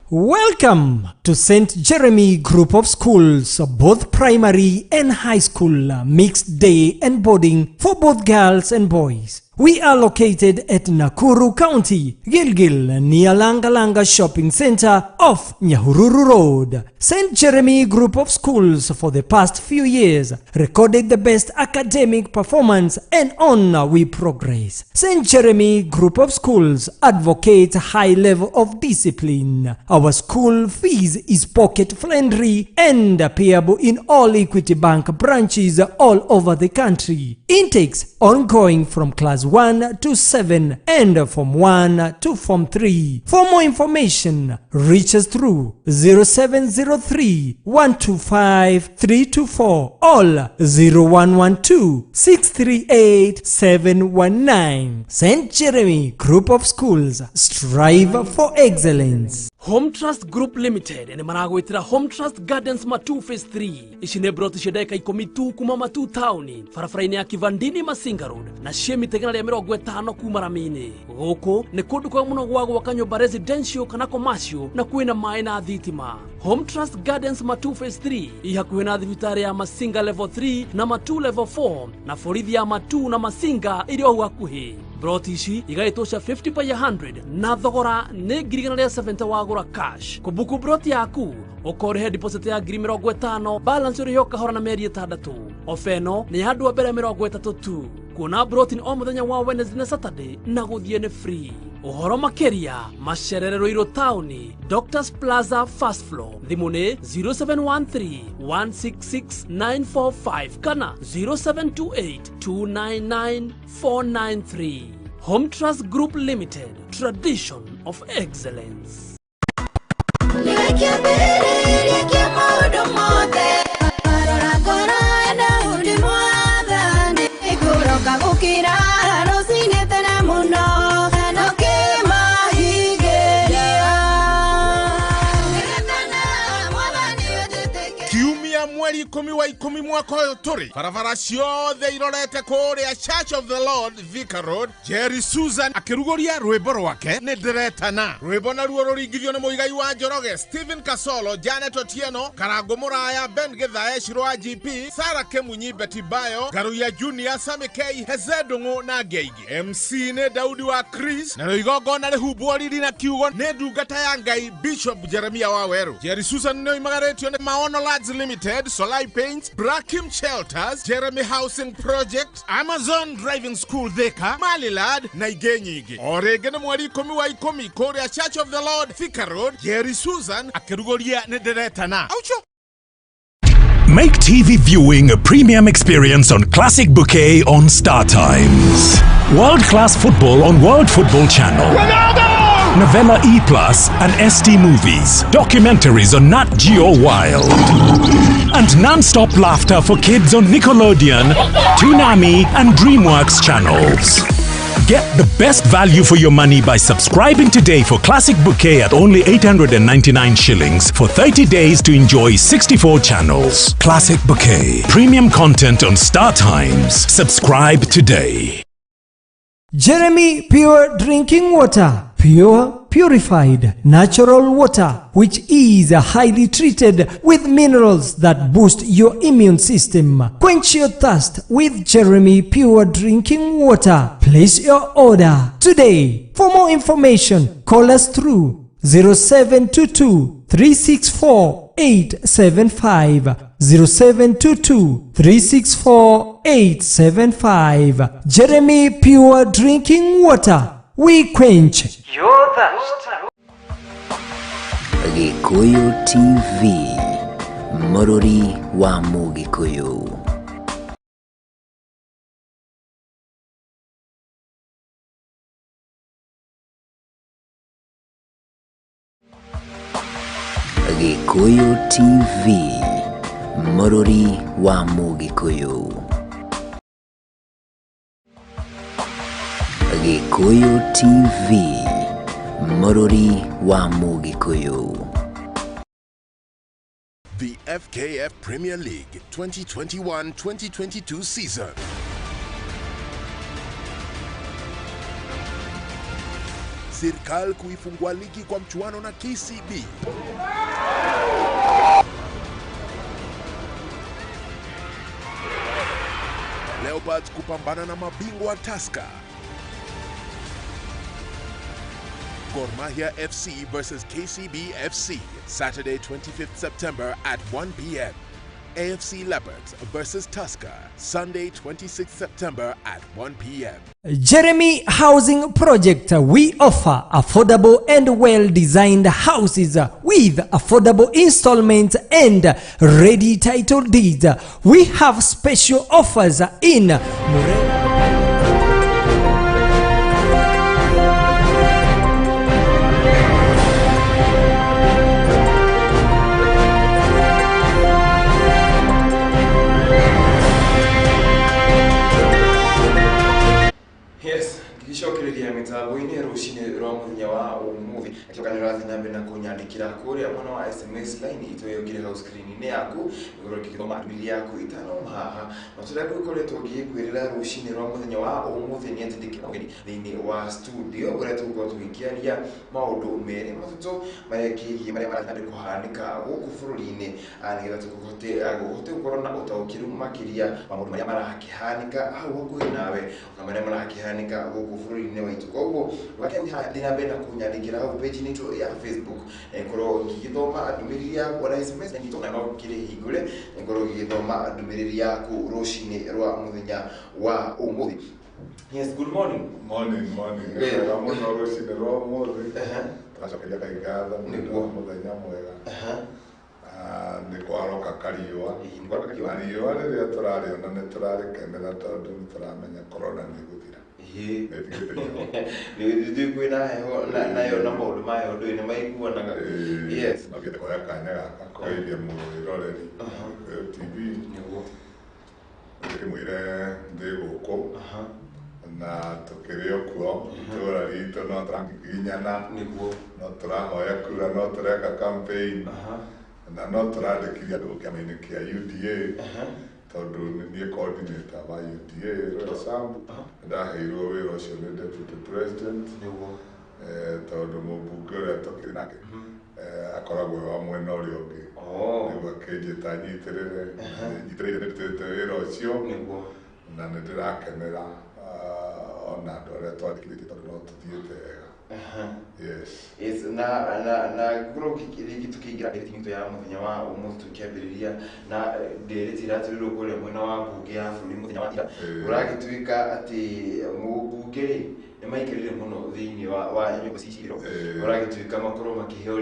Welcome to St. Jeremy Group of Schools, both primary and high school, mixed day and boarding for both girls and boys. We are located at Nakuru County, Gilgil, near Langalanga Shopping Center off Nyahururu Road. St. Jeremy Group of Schools for the past few years recorded the best academic performance, and on we progress. St. Jeremy Group of Schools advocates high level of discipline. Our school fees is pocket friendly and payable in all Equity Bank branches all over the country. Intakes ongoing from class 1 to 7 and from 1 to form 3. For more information, reach us through 0703-125-324 or 0112-638-719. St. Jeremy Group of Schools, strive for excellence. Home Trust Group Limited ene maragwitira Home Trust Gardens Matu Phase 3 ishine broti shedeka ikomitu kuma Matu Town farafaraini ya Kivandini Masinga Road na shemi tegana ya 50 kuma Ramini. Goko ne kundu kwa muno gwago wakanyumba residential kana commercial na kuina maina adhitima. Home Trust Gardens Matu Phase 3 ihakuina adhivitari ya Masinga Level 3 na Matu Level 4 na foridhi ya Matu na Masinga ili wakuhi. Broti ici igaitosha 50 by 100 na thogora ne girigana ya 70 wagura cash. Kubuku broti yaku okorehe deposit ya giri 50, balance uri yoka hora na meri 6. Ofeno ni hadu wa bere 30 tu. Kuna broti ni omuthenya wa Wednesday na Saturday na guthie ne free. Uhoro makeria mashererero iro tauni Doctors Plaza first floor dhimune 0713-166-945 kana 0728-299-493. Home Trust Group Limited, tradition of excellence. mweri 10 wa 10 mwaka uyu turi barabara ciothe irorete kuria Church of the Lord Thika Road. Jerry Susan akirugoria rwimbo rwake ni ndiretana. Rwimbo naruo ruringithio ni muigai wa Njoroge, Stephen Kasolo, Janet Otieno, Karango Muraya, Ben Githae, Shirwa GP, Sara Kemunyi, Betty Bayo, Garuya Junior, Sami K, Hezedungu na Geigi. MC ni Daudi wa Chris na igogona rihubwo riri na kiugo ni ndungata ya Ngai Bishop Jeremia Waweru. Jerry Susan ni imagaretio ni Maono Lads Limited, Solai Paints, Brakim Shelters, Jeremy Housing Project, Amazon Driving School Thika, Malilad na igenyigi. Orege ni mweri 10 wa 10 kuria Church of the Lord Thika Road. Jerry Susan akirugoria ni ndiretana. Aucho. Make TV viewing a premium experience on Classic Bouquet on Star Times. World-class football on World Football Channel. Ronaldo! Novella E+, and ST Movies. Documentaries on Nat Geo Wild. And non-stop laughter for kids on Nickelodeon, Toonami, and DreamWorks channels. Get the best value for your money by subscribing today for Classic Bouquet at only 899 shillings for 30 days to enjoy 64 channels. Classic Bouquet. Premium content on Star Times. Subscribe today. Jeremy Pure Drinking Water. Pure, purified, natural water, which is highly treated with minerals that boost your immune system. Quench your thirst with Jeremy Pure Drinking Water. Place your order today. For more information, call us through 0722 364 875. 0722 364 875. Jeremy Pure Drinking Water. We quench your thirst. Gikuyu TV, Mururi wa Mugikuyu. Gikuyu TV, Mururi wa Mugikuyu. Gikuyu TV, Mururi wa Mugikuyu. The FKF Premier League 2021-2022 season. Serikali kuifungua ligi kwa mchuano na KCB. Leopards kupambana na mabingwa Tusker. Gor Mahia FC versus KCB FC, Saturday 25th September at 1 p.m. AFC Leopards versus Tusker, Sunday 26th September at 1 p.m. Jeremy Housing Project. We offer affordable and well-designed houses with affordable installments and ready title deeds. We have special offers in mitambo-ini ruciini rwa muthenya wa umuthi akiukanira thinambe na kunyandikira kuria mwana wa SMS line itoyogire hau screen-ini yaku igoro kithoma ndumiri yaku itano haha matunda gukoretwo ngigwirira ruciini rwa muthenya wa umuthi ni atindikira thini wa studio ukoretwo tugikiaria maundu meri matutu marekigie maria marathiĩ kuhanika guku bururi-ini nigetha tukuhote gukorwo na utaukiru makiria maundu maria marakihanika hau hakuhi nawe maria marakihanika guku bururi-ini waitu koguo wakendina na kunyandikira hau page nitu ya Facebook ngoro ngigithoma ndumiriri yaku na SMS ni tona no kire higure ngoro ngigithoma ndumiriri yaku ruciini rwa muthenya wa umuthi. Yes, good morning. Morning. Ramo no ruciini rwa umuthi. Turacokeria kaigatha niguo muthenya mwega. Ni kwaroka kariwa. Riũa rĩrĩa tũrarĩona nĩ tũrarĩkenera tondũ nĩ tũramenya corona nĩ gũthira. Ni kwina heho nayo na maundu mayo ndu ni maiguanaga. Yes. Nokete kwa kanya gaka koithia mwiroreri. TV niguo. Ndimwire ndi guku. Na tukiri okuo tura ritu no tũranginyana niguo no tũrahoya kura no tũreka campaign na no tũrandĩkithia andũ kĩama-inĩ kĩa UDA tondũ nĩ coordinator wa UDA Royal Sam ndaheirwo wĩra ũcio nĩ deputy president tondũ mũmbunge ũrĩa tũkĩrĩ nake akoragwo wa mwena ũrĩa ũngĩ nĩguo akĩnjĩta nyitĩrĩre nĩndĩrĩte wĩra ũcio na nĩndĩrakenera ona andũ arĩa twandĩkithĩtie tondũ no tũthiĩte wega. Yes, na gũkorwo tukĩingĩra ndĩrĩti ya mũthenya wa ũmũthĩ tũkĩambĩrĩria na ndĩrĩti iratũrĩrwo kũrĩa mwena wa mbunge ya bũrũri mũthenya wa ira ũragĩtuĩka atĩ mũmbunge-rĩ nĩmaikĩrĩire mũno thĩinĩ wa nyũmba cia icirĩro ũragĩtuĩka makorwo makĩheo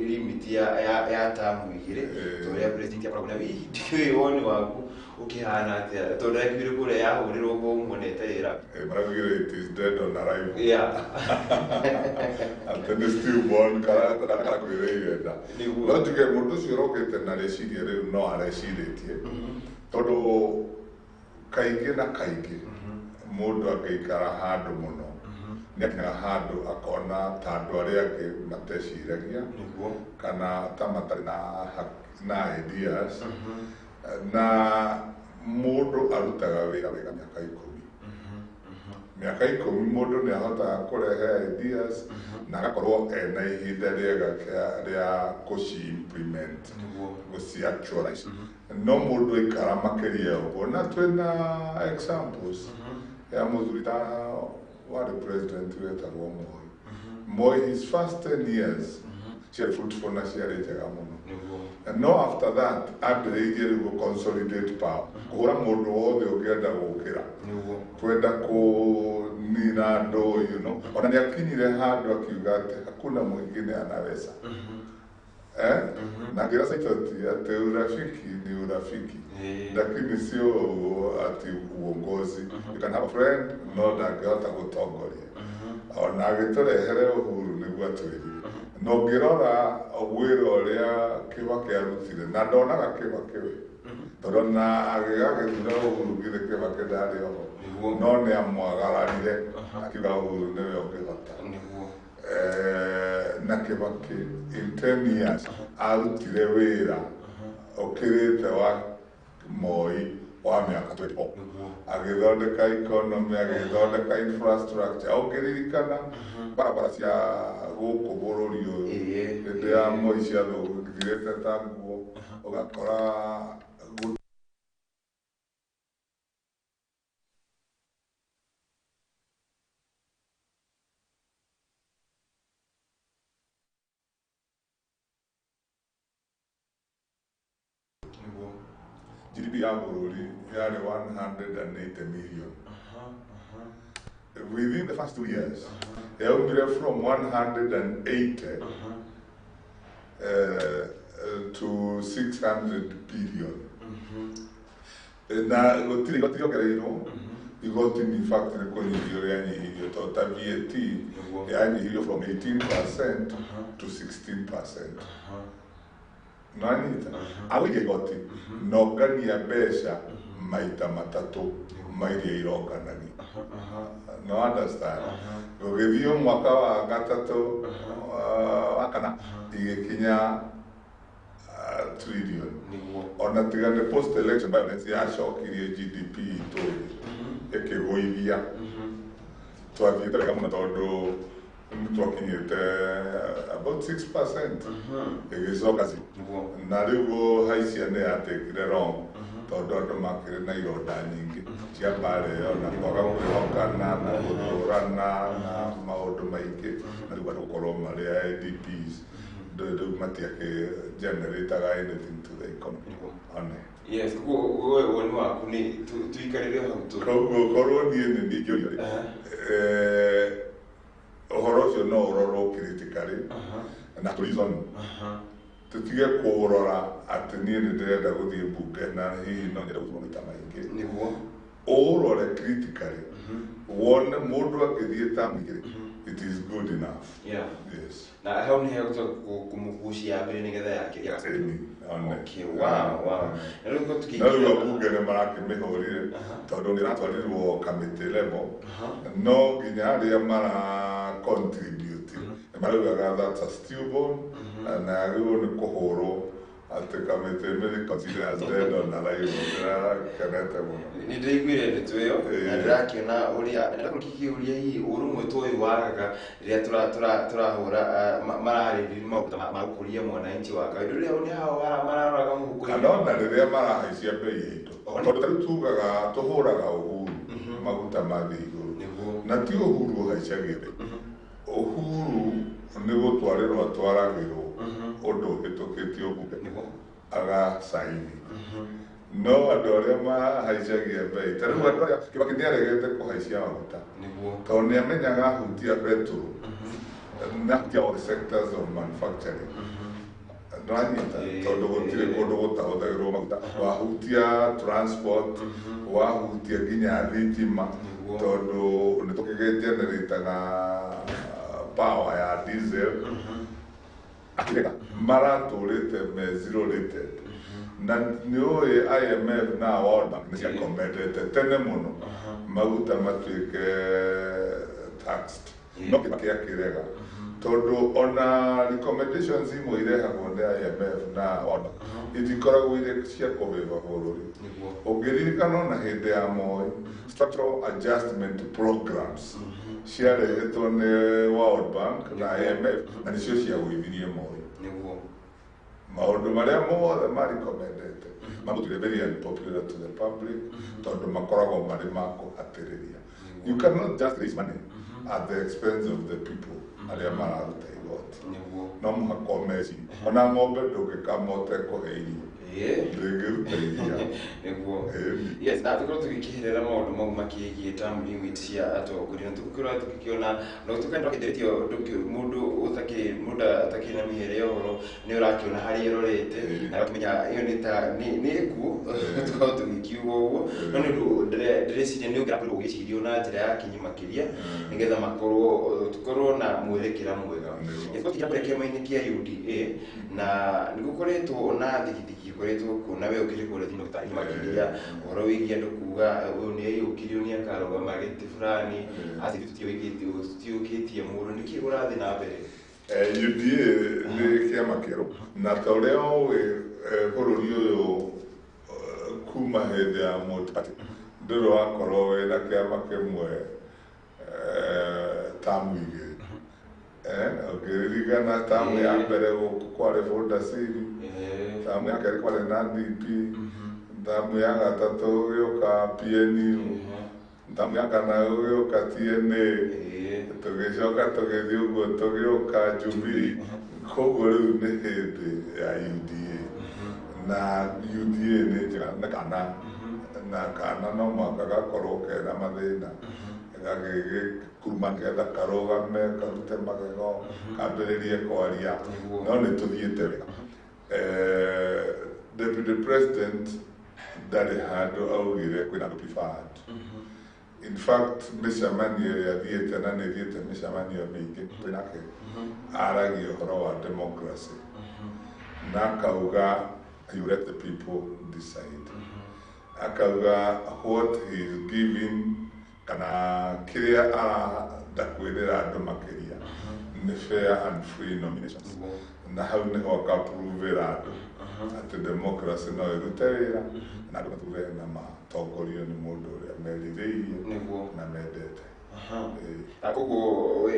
limit ya tamu igĩrĩ tũrĩa president akoragwo na ndiũĩ woni waku ukihana atĩa tondũ ekire kũrĩa yahũrĩrwo kwa ũmonete wĩra maragire it is dead on arrival. Atĩ nĩ still born kana kwĩrĩire nda no tuge mũndũ ũcio ũrokĩte na reciria rĩu no arecirĩtie tondũ kaingĩ na kaingĩ mũndũ angĩikara handũ mũno nĩakinyaga handũ akona ta andũ arĩa angĩ mateciragia kana ta matarĩ na ideas na mũndũ arutaga wĩra wega mĩaka 10 mũndũ nĩahotaga kũrehe ideas na agakorwo ena ihinda rĩega rĩa gũci-implement gũci-actualize no mũndũ aikara makĩria ũguo na twĩna examples ya mũthuri ta warĩ president wetagwo Moi his first 10 years ciarĩ fruitful na ciarĩ njega mũno no after that ambĩrĩirie rĩu consolidate power kũhũra mũndũ wothe ũngĩenda gũkĩra kwenda kũnina andũ ona nĩakinyire handũ akiuga atĩ hakuna mwingine anaweza na kila saitoti ati urafiki ni urafiki lakini sio ati uongozi. You can have a friend no ndangĩhota gũtongoria ona agĩtũrehere ũhuru nĩguo atwĩrire no ngĩrora wĩra ũrĩa Kibaki arutire na ndonaga Kibaki we tondũ na agĩgagĩthura ũhuru githĩ Kibaki ndarĩ oho no nĩamwagararire akiuga ũhuru nĩwe ũngĩhota na Kibaki in 10 years arutire wĩra ũkĩrĩte wa Moi wa mĩaka 24 agĩthondeka economy agĩthondeka infrastructure ũkĩririkana barabara cia gũkũ bũrũri ũyũ hĩndĩ ya Moi ciathũkithirĩte ta nguo ũgakora GDP ya bũrũri yarĩ 180 million. Within the first 2 years, yaumire from 180 to 600 billion. Na gũtirĩ ongereirwo igoti in fact nĩ kũnyihio rĩanyihirio tondũ ta VAT yanyihirio from 18% to 16%. Nanyita awĩge igoti nongania mbeca maita matatũ mairia ironganagia no understand gũgĩthiĩ mwaka wa gatatũ wa kana igĩkinya trillion ona tiga nĩ post election violence yacokirie GDP itũ ĩkĩgũithia twathiĩte wega mũno tondũ twakinyĩte about 6% ĩgĩcoka na rĩu haicia nĩ yatekire wrong tondũ andũ makĩrĩ na ironda nyingĩ cia mbarĩ ĩyo na kwaga kwĩhokana na gũthũrana na maũndũ maingĩ na rĩu andũ gũkorwo marĩ IDPs rĩu matiakĩgenerataga anything to the economy one. Yes, woni waku nĩ tuikarĩre hau koguo korwo niĩ nĩ ndingĩũria ũhoro ũcio no ũrorwo critically na reason tutige kũrora atĩ niĩ nĩ ndĩrenda gũthiĩ mbunge na hihi no nyenda gũthurwo maita maingĩ nĩguo ũrore critically wone mũndũ angĩthiĩ tamu igĩrĩ it is good enough. Yes. Na hau nĩ hegũtua kũmũgucia mbere nĩgetha yake okay, wow. Na rĩu mbunge nĩ marakĩmĩhũrire tondũ nĩ ĩratwarirwo committee level no nginya arĩa mara contribute nĩ maraugaga that's a stillborn na yagĩrĩirwo nĩ kũhũrwo ati kamete mimi consider as dead on alive kanete muno ni ndiguire ndeto iyo na ndirakiona uria ndakukiuria hii urumwe toyi wagaga ria turahura marahari maguta magukuria mwananchi wa kawaida ria uni hao mararoraga muhuko andona riria marahaicia bei itu tondu tugaga tuhuraga uhuru maguta mathigo na ti uhuru haicagia uhuru ni gutwarirwo atwaragirwo undu hitukitio bunge aga saini no andu aria mahaicagia bei tariu andu aria Kibaki ndiaregete kuhaicia maguta tondu niamenyaga hutia petro na hutia all sectors of manufacturing tondu gutire kundu gutahuthagirwo maguta wahutia transport wahutia nginya thitima tondu nitukigeneraitaga power ya diesel akirega maraturite me zero rated na nioi IMF na World Bank ni recommendete tene muno maguta matuike taxed no Kibaki akirega tondu ona recommendations imwe irehagwo ni IMF na World Bank itikoragwo ire cia kuviva bururi ugiririkana na hindi ya Moi structural adjustment programs ciarehetwo ni World Bank na IMF na nicio ciagwithirie Moi maundu maria mothe marecommendete mamutire very unpopular to the public tondu makoragwo mari ma kuhatiriria. You cannot just raise money at the expense of the people aria mararuta igoti no muhaka umeci ona ng'ombe ndungikama utekuhe irio ndĩngĩruta iria nĩguo yes na tukorwo tũgĩkĩherera maũndũ mau makĩgiĩ term limit cia atongoria na tũkorwo tũgĩkĩona no tũkenda kĩndĩtio mũndũ atakĩ na mĩhere ya ũhoro nĩ ũrakĩona harĩa ĩrorete na ũkĩmenya ĩyo nĩ ta nĩ ĩkuũ tũkorwo tũgĩkiuga ũguo no nĩ ũndũ ndĩreciria nĩ ũngĩrakorwo ũgĩcirio na njĩra ya kinyi makĩria nĩgetha tũkorwo na mwerekera mwega gĩkorwo kĩrĩa kĩama-inĩ kĩa UDA na nĩgũkoretwo na thigithigi koretwo kuona we ukirikore thino tani makiria oro wigia ndo kuga uyu ni ayukirio ni akarogama giti fulani ati tutiukitie muru niki urathi na mbere UDA ni kiama kero na toreo bururi uyu kuma hende ya multiparty ndoro akorwo we na kiama kimwe tamwige okirigana tamu ya mbere kware folder siri tamu ya kare kware na DP tamu ya gatatu yoka PNU tamu ya kana yoka TNA tugicoka tugithii uguo tugioka Jubilee koguo riu ni hindi ya UDA na UDA ni njira na kana no mwaka gakorwo kena mathina gagege kuruma ngetha karogame karute magego kambĩrĩrie kwaria no nĩ tũthiĩte wega Deputy President ndarĩ handũ augire kwĩna preferred in fact mĩcemanio ĩrĩa thiĩte na nĩ thiĩte mĩcemanio mĩingĩ twĩnake aragia ũhoro wa democracy na akauga you let the people decide akauga what he is giving kana kiria ndakwirira andu makiria ni fair and free nominations na hau niho akapruvera andu ati democracy no irute wira na andu mathure na matongorio ni mundu uria merithĩirie na mendete akoko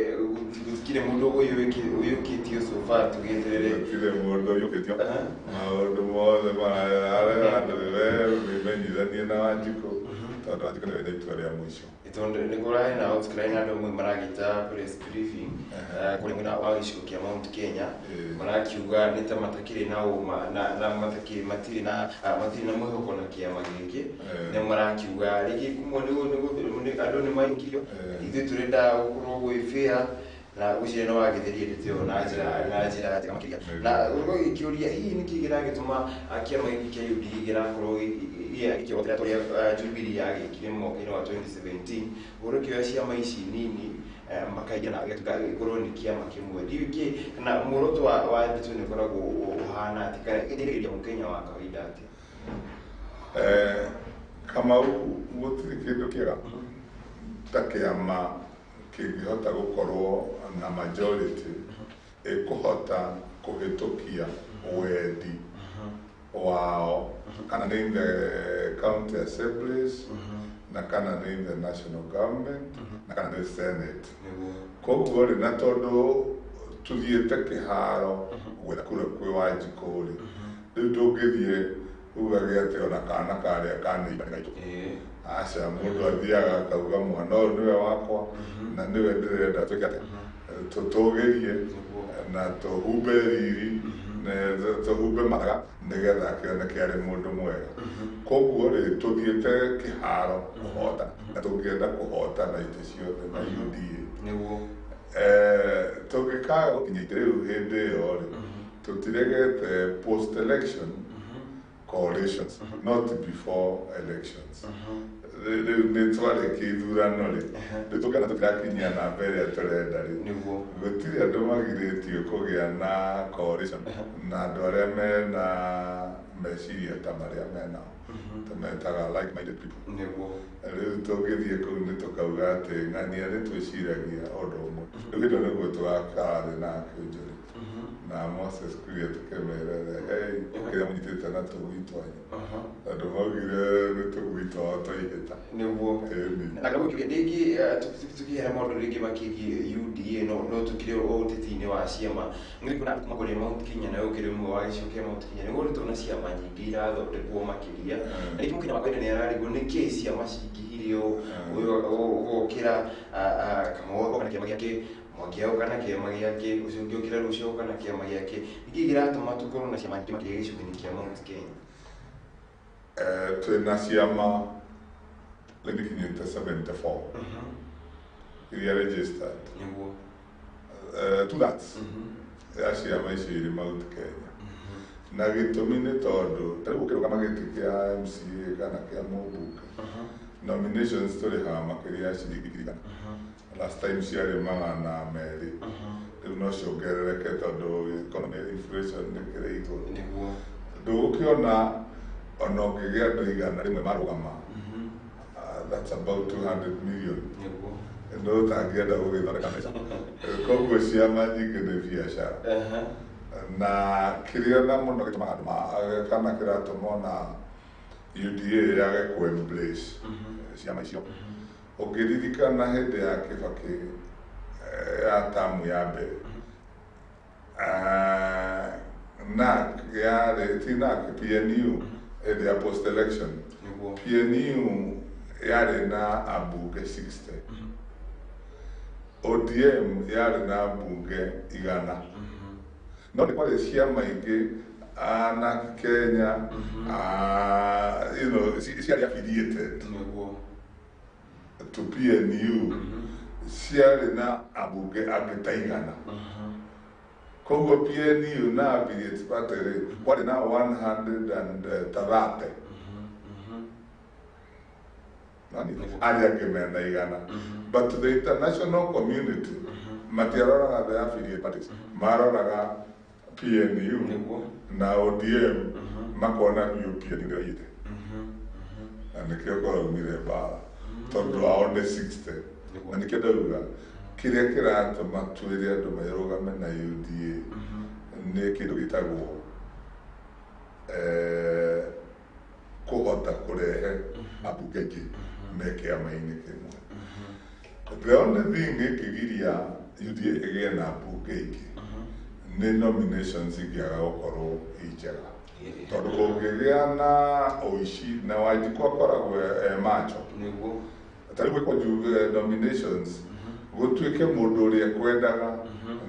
gũtikire mũndũ ũyũkĩtio so far tũgĩeterere gũtikire mũndũ ũyũkĩtio maũndũ mothe marĩa andũ memenyithanie na Wanjikũ tondu Wanjikũ nĩ wenda itua rĩa mũico tondu nĩ kũrahe na outline andũ amwe maragĩta press briefing kũrĩ mwena wa gĩcigo kĩa Mount Kenya marakiuga nĩ ta matakĩrĩ na ũma na matirĩ na mwĩhoko na kĩama gĩkĩ nĩ marakiuga rĩngĩ kumwo nĩ andũ nĩ maingirio ithuĩ tũrenda gũkorwo gwĩ fair na ucire no wagĩtheria ndĩtio na njĩra njega makĩria na ũrwo gĩkĩũria hihi nĩkĩ kĩragĩtũma kĩama gĩkĩ kĩa UDA gĩrakorwo gĩkĩhotera tũrĩa Jubilee yagĩkire mwaka-inĩ wa 2017 ũrwo kĩoya ciama ici nini makaingĩ na gĩkorwo nĩ kĩama kĩmwe ndiũĩ kana muoroto wa ndĩtũ nĩ ũkoragwo ũhana atĩ kana gĩteithĩrĩria mũkenya wa kawaida atĩa Kamau gũtirĩ kĩndũ kĩega ta kĩama kĩngĩhota gũkorwo na majority ĩkũhota kũhĩtũkia wendi wao kana nĩ in the county assemblies na kana nĩ in the national government na kana nĩ senate koguo rĩ na tondũ tuthiĩte kĩharo gwetha kura kwĩ Wanjikũ rĩ rĩu ndũngĩthiĩ ugage atĩ ona kana karĩa kanĩiba nĩ gaitũ aca mũndũ athiaga akauga mwana ũyũ nĩwe wakwa na nĩwe ndĩrenda twĩke atĩ tũtũgĩrie na tũhumbe riri na tũhumbe mathaga nĩgetha kĩoneke arĩ mũndũ mwega koguo rĩ tũthiĩte kĩharo kũhota na tũngĩenda kũhotana itĩ ciothe na UDA tũngĩkaga gũkinyĩte rĩu hĩndĩ ĩyo rĩ tũtiregete post election coalitions not before elections rĩu nĩ twarĩkia ithurano rĩ nĩtũkana tũtirakinyia namba ĩrĩa tũrenda rĩ gũtirĩ andũ magirĩtio kũgĩa na coalition na andũ arĩa mena meciria ta marĩa menao tũmetaga like minded people rĩu tũngĩthiĩ kũu nĩtũkauga atĩ ng'ania nĩtwĩciragia ũndũ ũmwe rĩu hĩndĩ ĩyo nĩguo tũgakaga thĩ na kĩũnjũrĩ na Moses kuria tukemerere kĩrĩa mũnyitĩte na tũgwitwanyu andũ maugire nĩ tũgwitwa twaihĩta nĩguo na gũkĩria rĩngĩ tukĩhera maũndũ rĩngĩ makĩgiĩ UDA no tukĩrĩ ũteti-inĩ wa ciama nĩkũna makũrĩa Mount Kenya na ũkĩrĩ ũmwe wa gĩcigo kĩa Mount Kenya nĩguo tũna ciama nyingĩ irathondekwo makĩria na rĩngĩ mũkĩna makwenda nĩ ararigwo nĩkĩ ciama cingĩhire gũkĩra Kamau kana kĩama gĩake Mwangi kana kĩama gĩake ũcio ũngĩ ũkĩra Ruciini kana kĩama gĩake nĩkĩ gĩratũma tũkorwo na ciama nyingĩ makĩria gĩcigo-inĩ kĩa Mount Kenya twĩna ciama rĩkinyĩte 74 iria registered two-thirds ya ciama icio irĩ Mount Kenya na gĩtũmi nĩ tondũ tarĩu ũkĩrũgama gĩtĩ kĩa MCA kana kĩa mũmbunge nominations tũrĩhaga makĩria ya ciringi 1,000 last time ciarĩ 200 rĩu no ciongerereke tondũ economy inflation nĩ kĩrĩ igũrũ ndũgũkĩona ono ũngĩgĩa andũ 100 rĩmwe marũgama that's about 200 million no ũtangĩenda gũgĩthondeka mbeca koguo ciama nyingĩ nĩ biacara na kĩrĩa na mũno gĩtũmaga andũ kana kĩratũma na UDA yage kũ-embrace ciama icio ũngĩririkana hĩndĩ ya Kibaki ya tamu ya mbere NAC yarĩ ti NAC PNU hĩndĩ ya post election PNU yarĩ na ambunge 60 ODM yarĩ na ambunge 100 no nĩ kwarĩ ciama ingĩ na Kenya ciarĩ affiliated to PNU ciarĩ na ambunge angĩ ta 100 koguo PNU na affiliate party kwarĩ na 130 arĩa angĩ mena 100 but the international community matiaroraga the affiliate parties maroraga PNU na ODM makona PNU nĩraiyĩte na nĩkĩo kũraumire mbara tondũ ao nĩ 60 na nĩkĩo ndauga kĩrĩa kĩratũma twĩre andũ marũgame na UDA nĩ kĩndũ gĩtagwo kũhota kũrehe ambunge aingĩ me kĩama-inĩ kĩmwe. The only thing ĩkĩgiria UDA ĩgĩe na ambunge aingĩ nĩ nominations ingĩaga gũkorwo i njega tondũ kũngĩgĩa na ũici na Wanjikũ akoragwo macho tarĩu gwĩkwo nominations gũtuĩke mũndũ ũrĩa kwendaga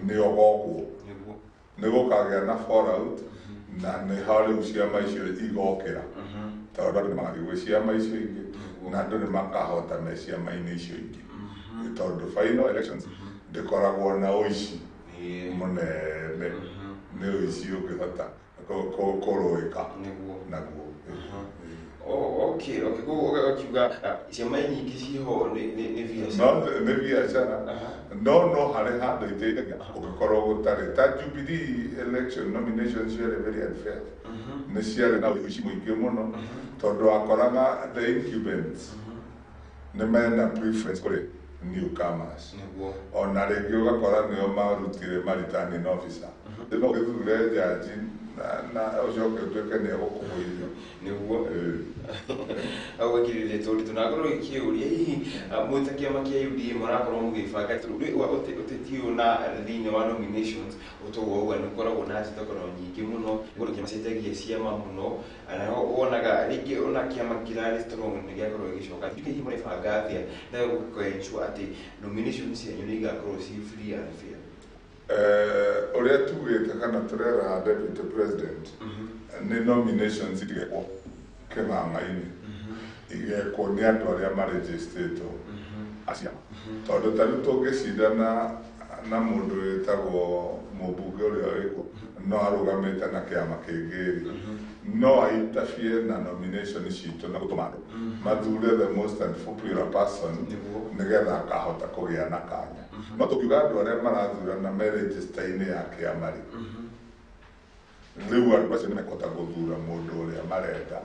nĩ ogogwo nĩ gũkagĩa na fallout na nĩ harĩ ciama icio igokĩra tondũ andũ nĩ magathiĩ gwĩ ciama icio ingĩ na andũ nĩ makahota me ciama-inĩ icio ingĩ tondũ final elections ndĩkoragwo na ũici mũnene nĩ ũici ũngĩhota kũrũĩka naguo. Okay, ukiuga ciama nyingĩ ciho nĩ biacara nĩ biacara no harĩ handũ iteithagia ũngĩkorwo gũtarĩ ta Jubilee election nominations ciarĩ very unfair nĩ ciarĩ na ũici mũingĩ mũno tondũ wakoraga the incumbents nĩ mena preference kũrĩ newcomers ona rĩngĩ ũgakora nĩo marutire returning officer no gĩthure jaji na ucoke utuĩke nĩ egũkũgũithia nĩguo agwĩkĩrĩre tũri tunakorwo gĩkĩũria hihi mwĩta kĩama kĩa UDA mũrakorwo mũgĩbanga ũteti ũyũ na thĩinĩ wa nominations ũtũgwo ũguo nĩũkoragwo na njĩtĩkano nyingĩ mũno igũrũ kĩama cĩtegie ciama mũno na wonaga rĩngĩ ona kĩama kĩrarĩ strong nĩgĩakorwo gĩgĩcoka hihi mũrĩbanga atĩa na gũkensure atĩ nominations cianyu nĩ igakorwo ci free and fair ũrĩa tugĩte kana tũrera deputy president nĩ nominations igekwo kĩng'ang'a-inĩ igekwo nĩ andũ arĩa marĩgĩstĩtwo aciama tondũ tarĩu tũngĩcindana na mũndũ wĩtagwo mũmbunge ũrĩa wĩkuo no arũgamĩte na kĩama kĩngĩ no aitabie na nomination citũ na gũtũma andũ mathure the most and popular person nĩgetha akahota kũgĩa na kanya no tũkiuga andũ arĩa marathurana me register-inĩ ya kĩama rĩu andũ acio nĩmekũhota gũthura mũndũ ũrĩa marenda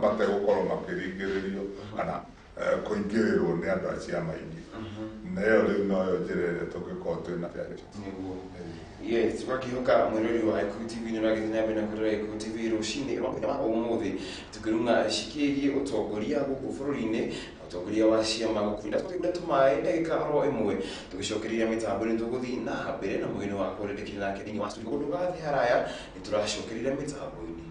mategũkorwo makĩringĩrĩrio kana kũingĩrĩrwo nĩ andũ a ciama ingĩ na ĩyo rĩu noyo njĩra ĩrĩa tũngĩkorwo twĩna yes tũgakĩhoka mwĩrori wa Gikuyu TV nĩũragĩthiĩ na mbere na kũrora Gikuyu TV rũcinĩ maũndũ ma ũmũthĩ tũkĩrũnga cikĩgie ũtongoria gũkũ bũrũri-inĩ ũtongoria wa ciama gũkũinda tũkĩgũra tũmaĩ ndagĩka oro ĩmwe tũgĩcokereria mĩtambo nĩ tũgũthiĩ na mbere na mũgeni wa kũrĩndĩkĩrĩ nake thĩinĩ wa studio ũndũ gathiĩ haraya nĩtũracokereria mĩtambo-inĩ.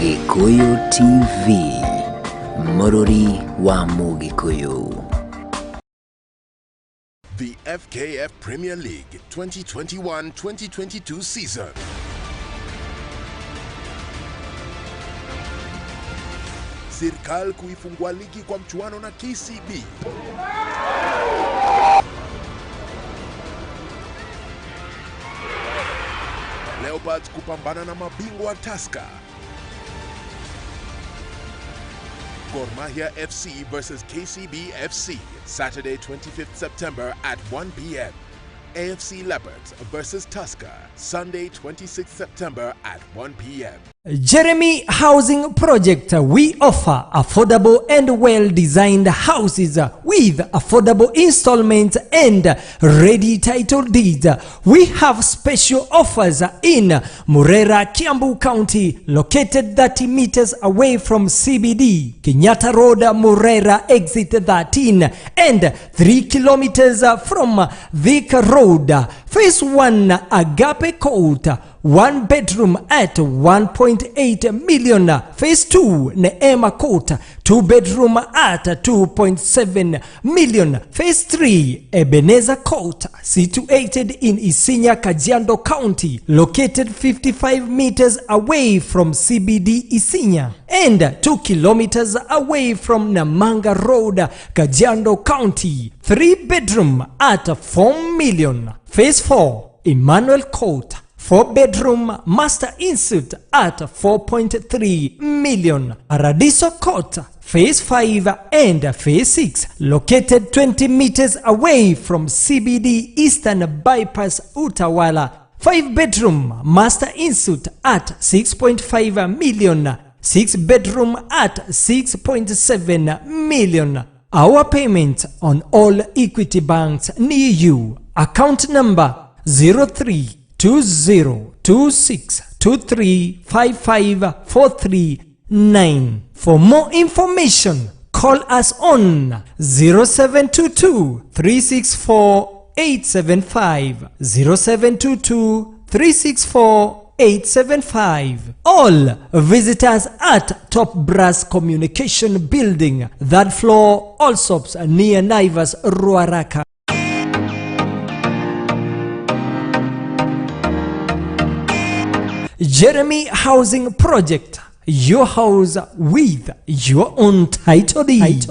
Gikuyu TV, Mururi wa Mugikuyu. The FKF Premier League 2021-2022 season. Serikali kuifungua ligi kwa mchuano na KCB. Leopards kupambana na mabingwa Tusker. Gor Mahia FC versus KCB FC, Saturday 25th September at 1 p.m. AFC Leopards versus Tusker, Sunday 26th September at 1 p.m. Jeremy Housing Project, we offer affordable and well-designed houses with affordable installments and ready title deeds. We have special offers in Murera, Kiambu County, located 30 meters away from CBD, Kenyatta Road, Murera, exit 13, and 3 kilometers from Thika Road. Phase 1, Agape Court, 1 bedroom at 1.8 million. Phase 2, Neema Court, 2 bedroom at 2.7 million. Phase 3, Ebenezer Court, situated in Isinya, Kajiado County, located 55 meters away from CBD Isinya and 2 kilometers away from Namanga Road, Kajiado County. 3 bedroom at 4 million. Phase 4, Emmanuel Court, 4 bedroom master in-suite at 4.3 million. Paradiso Court, Phase 5 and Phase 6, located 20 meters away from CBD Eastern Bypass, Utawala. 5 bedroom master in-suite at 6.5 million. 6 bedroom at 6.7 million. Our payment on all Equity banks near you. Account number 032026235543 For more information, call us on 0722-364-875, 0722-364-875. All visit us at Top Brass Communication Building, that floor, Allsops near Naivas, Ruaraka. Jeremy Housing Project, your house with your own title deed.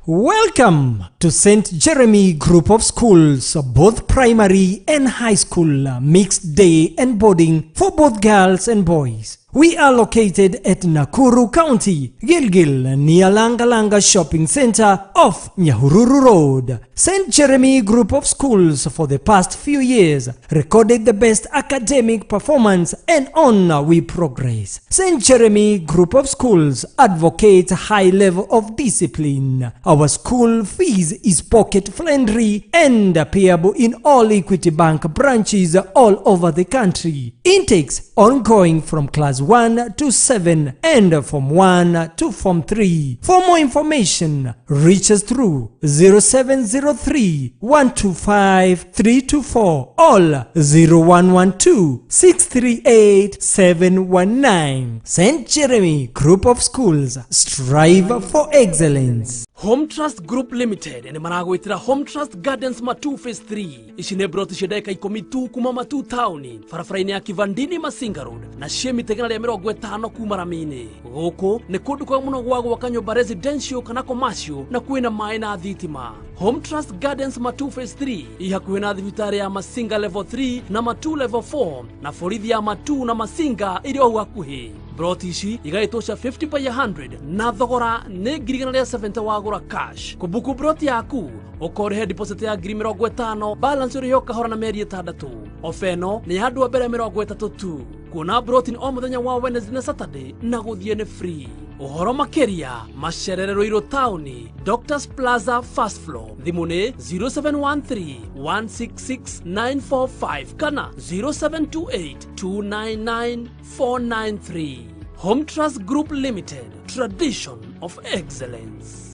Welcome to St. Jeremy Group of Schools, both primary and high school, mixed day and boarding for both girls and boys. We are located at Nakuru County, Gilgil, near Langalanga Shopping Center off Nyahururu Road. St. Jeremy Group of Schools for the past few years recorded the best academic performance, and on we progress. St. Jeremy Group of Schools advocates a high level of discipline. Our school fees is pocket friendly and payable in all Equity Bank branches all over the country. Intakes ongoing from class 1 to 7 and from 1 to form 3. For more information, reach us through 0703 125 324 or 0112 638 719. St. Jeremy Group of Schools, strive for excellence. Home Trust Group Limited ene maragwitira Home Trust Gardens Matu Phase 3 ishine broti shedeka ikomitu kuma Matu Town farafaraini ya Kivandini Masinga Road na shemi tegana ya 50 kuma Ramini goko ne kundu kwa muno gwa wakanyumba residential kana commercial na kuina mai na thitima. Home Trust Gardens Matu Phase 3 ihakuwe na thibitari ya Masinga level 3 na Matu level 4 na forithi ya Matu na Masinga ili wa hakuhi. Broti ici igaitosha 50 by 100 na thogora ne girigana ya 70 wagura cash. Kubuku broti yaku okorehe deposit ya giri 50 balance uri yoka hora na meri 6. Ofeno ni hadu wa bere 30 tu. Kuna broti ni omuthenya wa Wednesday na Saturday na guthie ne free. Uhoro makeria masherero iro town Doctors Plaza first floor dhimune 0713 166 945 kana 0728 299 493. Home Trust Group Limited, tradition of excellence.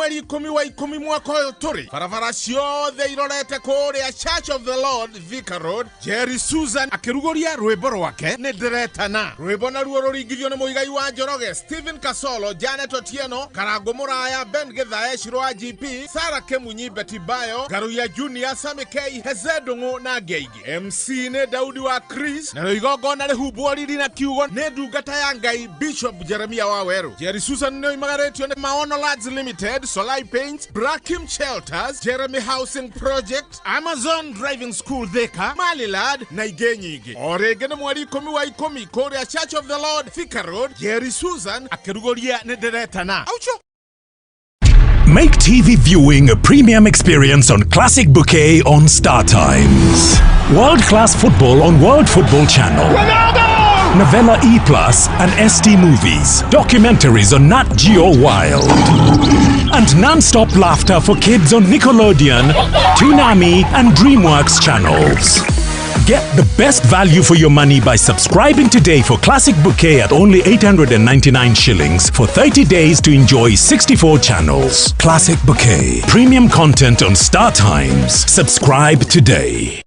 Mweri 10 wa 10 mwaka uyu turi barabara ciothe irorete kuria Church of the Lord Vicar Road. Jerry Susan akirugoria rwimbo rwake ni ndiretana. Rwimbo naruo ruringithio ni muigai wa Njoroge Stephen Kasolo, Janet Otieno, Karango Muraya, Ben Githae, Shiro wa GP, Sara Kemunyi, Betty Bayo, Garuya Junior, Sami K, Hezedungu na Geigi. MC ni Daudi wa Chris na igogo na rihubwo riri na kiugo ni ndungata ya Ngai Bishop Jeremia Waweru. Jerry Susan ni imagaretio ni Maono Lads Limited, Solai Paints, Brakim Shelters, Jeremy Housing Project, Amazon Driving School Theka, Malilad na Igenyigi. Orege na mweri 10 wa 10 kuria Church of the Lord Vicar Road. Jerry Susan akirugoria ni ndiretana. Aucho. Make TV viewing a premium experience on Classic Bouquet on Star Times. World-class football on World Football Channel. Ronaldo! Novella E+, and ST Movies. Documentaries on Nat Geo Wild. And non-stop laughter for kids on Nickelodeon, Toonami, and DreamWorks channels. Get the best value for your money by subscribing today for Classic Bouquet at only 899 shillings for 30 days to enjoy 64 channels. Classic Bouquet. Premium content on Star Times. Subscribe today.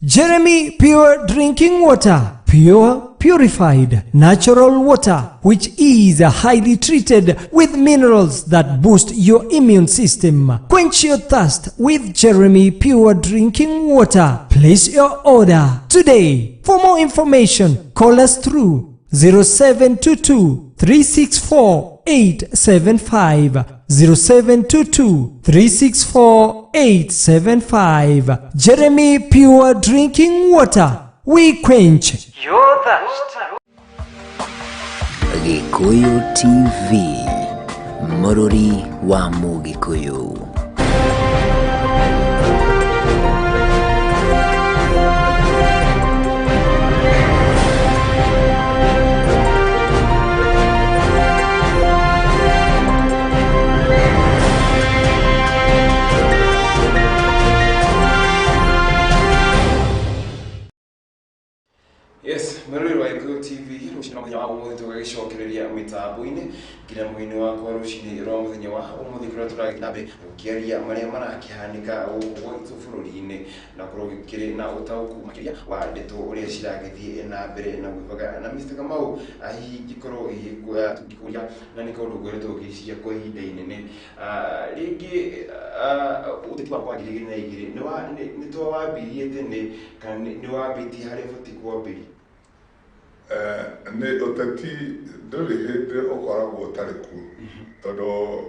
Jeremy Pure Drinking Water. Pure, purified, natural water, which is highly treated with minerals that boost your immune system. Quench your thirst with Jeremy Pure Drinking Water. Place your order today. For more information, call us through 0722 364 875 0722 364 875. Jeremy Pure Drinking Water. We quench your thirst. Gikuyu TV, Morori wa Mugikuyu. Yes, Morori wa Gikuyu TV, ushina mwenye wa umuthi tugagicokereria mitambo-ini nginya mwini wakwa rucini rwa muthenya wa umuthi kuria turagira mbere gukiaria maria marakihanika gwitu bururi-ini na kurogikiri na utauku makiria wa ndeto uria ciragithie na mbere na gwibaga na Mr. Kamau ahi gikorwo igikuya tugikuria na ni kaundu gweretwo giciria kwa ihinda inene ringi uteti wakwa ngiri na igiri ni to wambirie tene kana ni wambitie hari futi kwambiri nä å teti ndå rä hä ndä å koragwo tarä ku tondå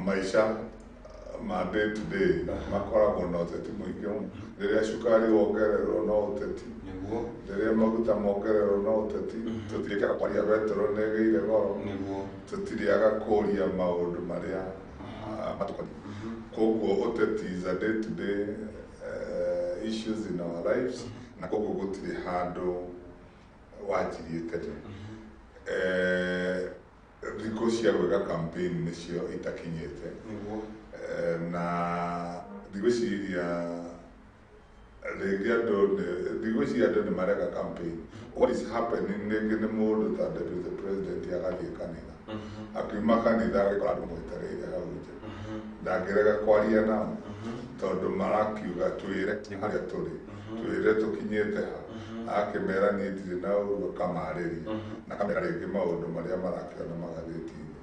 maica ma day to day makoragwo na å teti må ingä rä rä a cukari wongererwo no å teti rä rä a maguta mongererwo no å teti tå tirä kwaria betoro nä gä ire goro tå tirĩaga kå ria maå ndå marä a matåkoni koguo å teti is a day to day issues in our lives na koguo gå tirä handå wajirie tene thikå cia gwĩka campaign nĩcio itakinyĩte na ndigwĩciria rĩngĩ andũ nĩ mareka campaign. What is happening rĩngĩ nĩ mũndũ ta deputy president agathiĩ kanitha akiuma kanitha agĩkora andũ mwetereire hau nja ndangĩrega kwaria nao tondũ marakiuga twĩre harĩa tũrĩ twĩre tũkinyĩte ha akimera ni ndirĩ na ũru akamarĩria na kamera rĩngĩ maũndũ marĩa marakĩona magathĩti-inĩ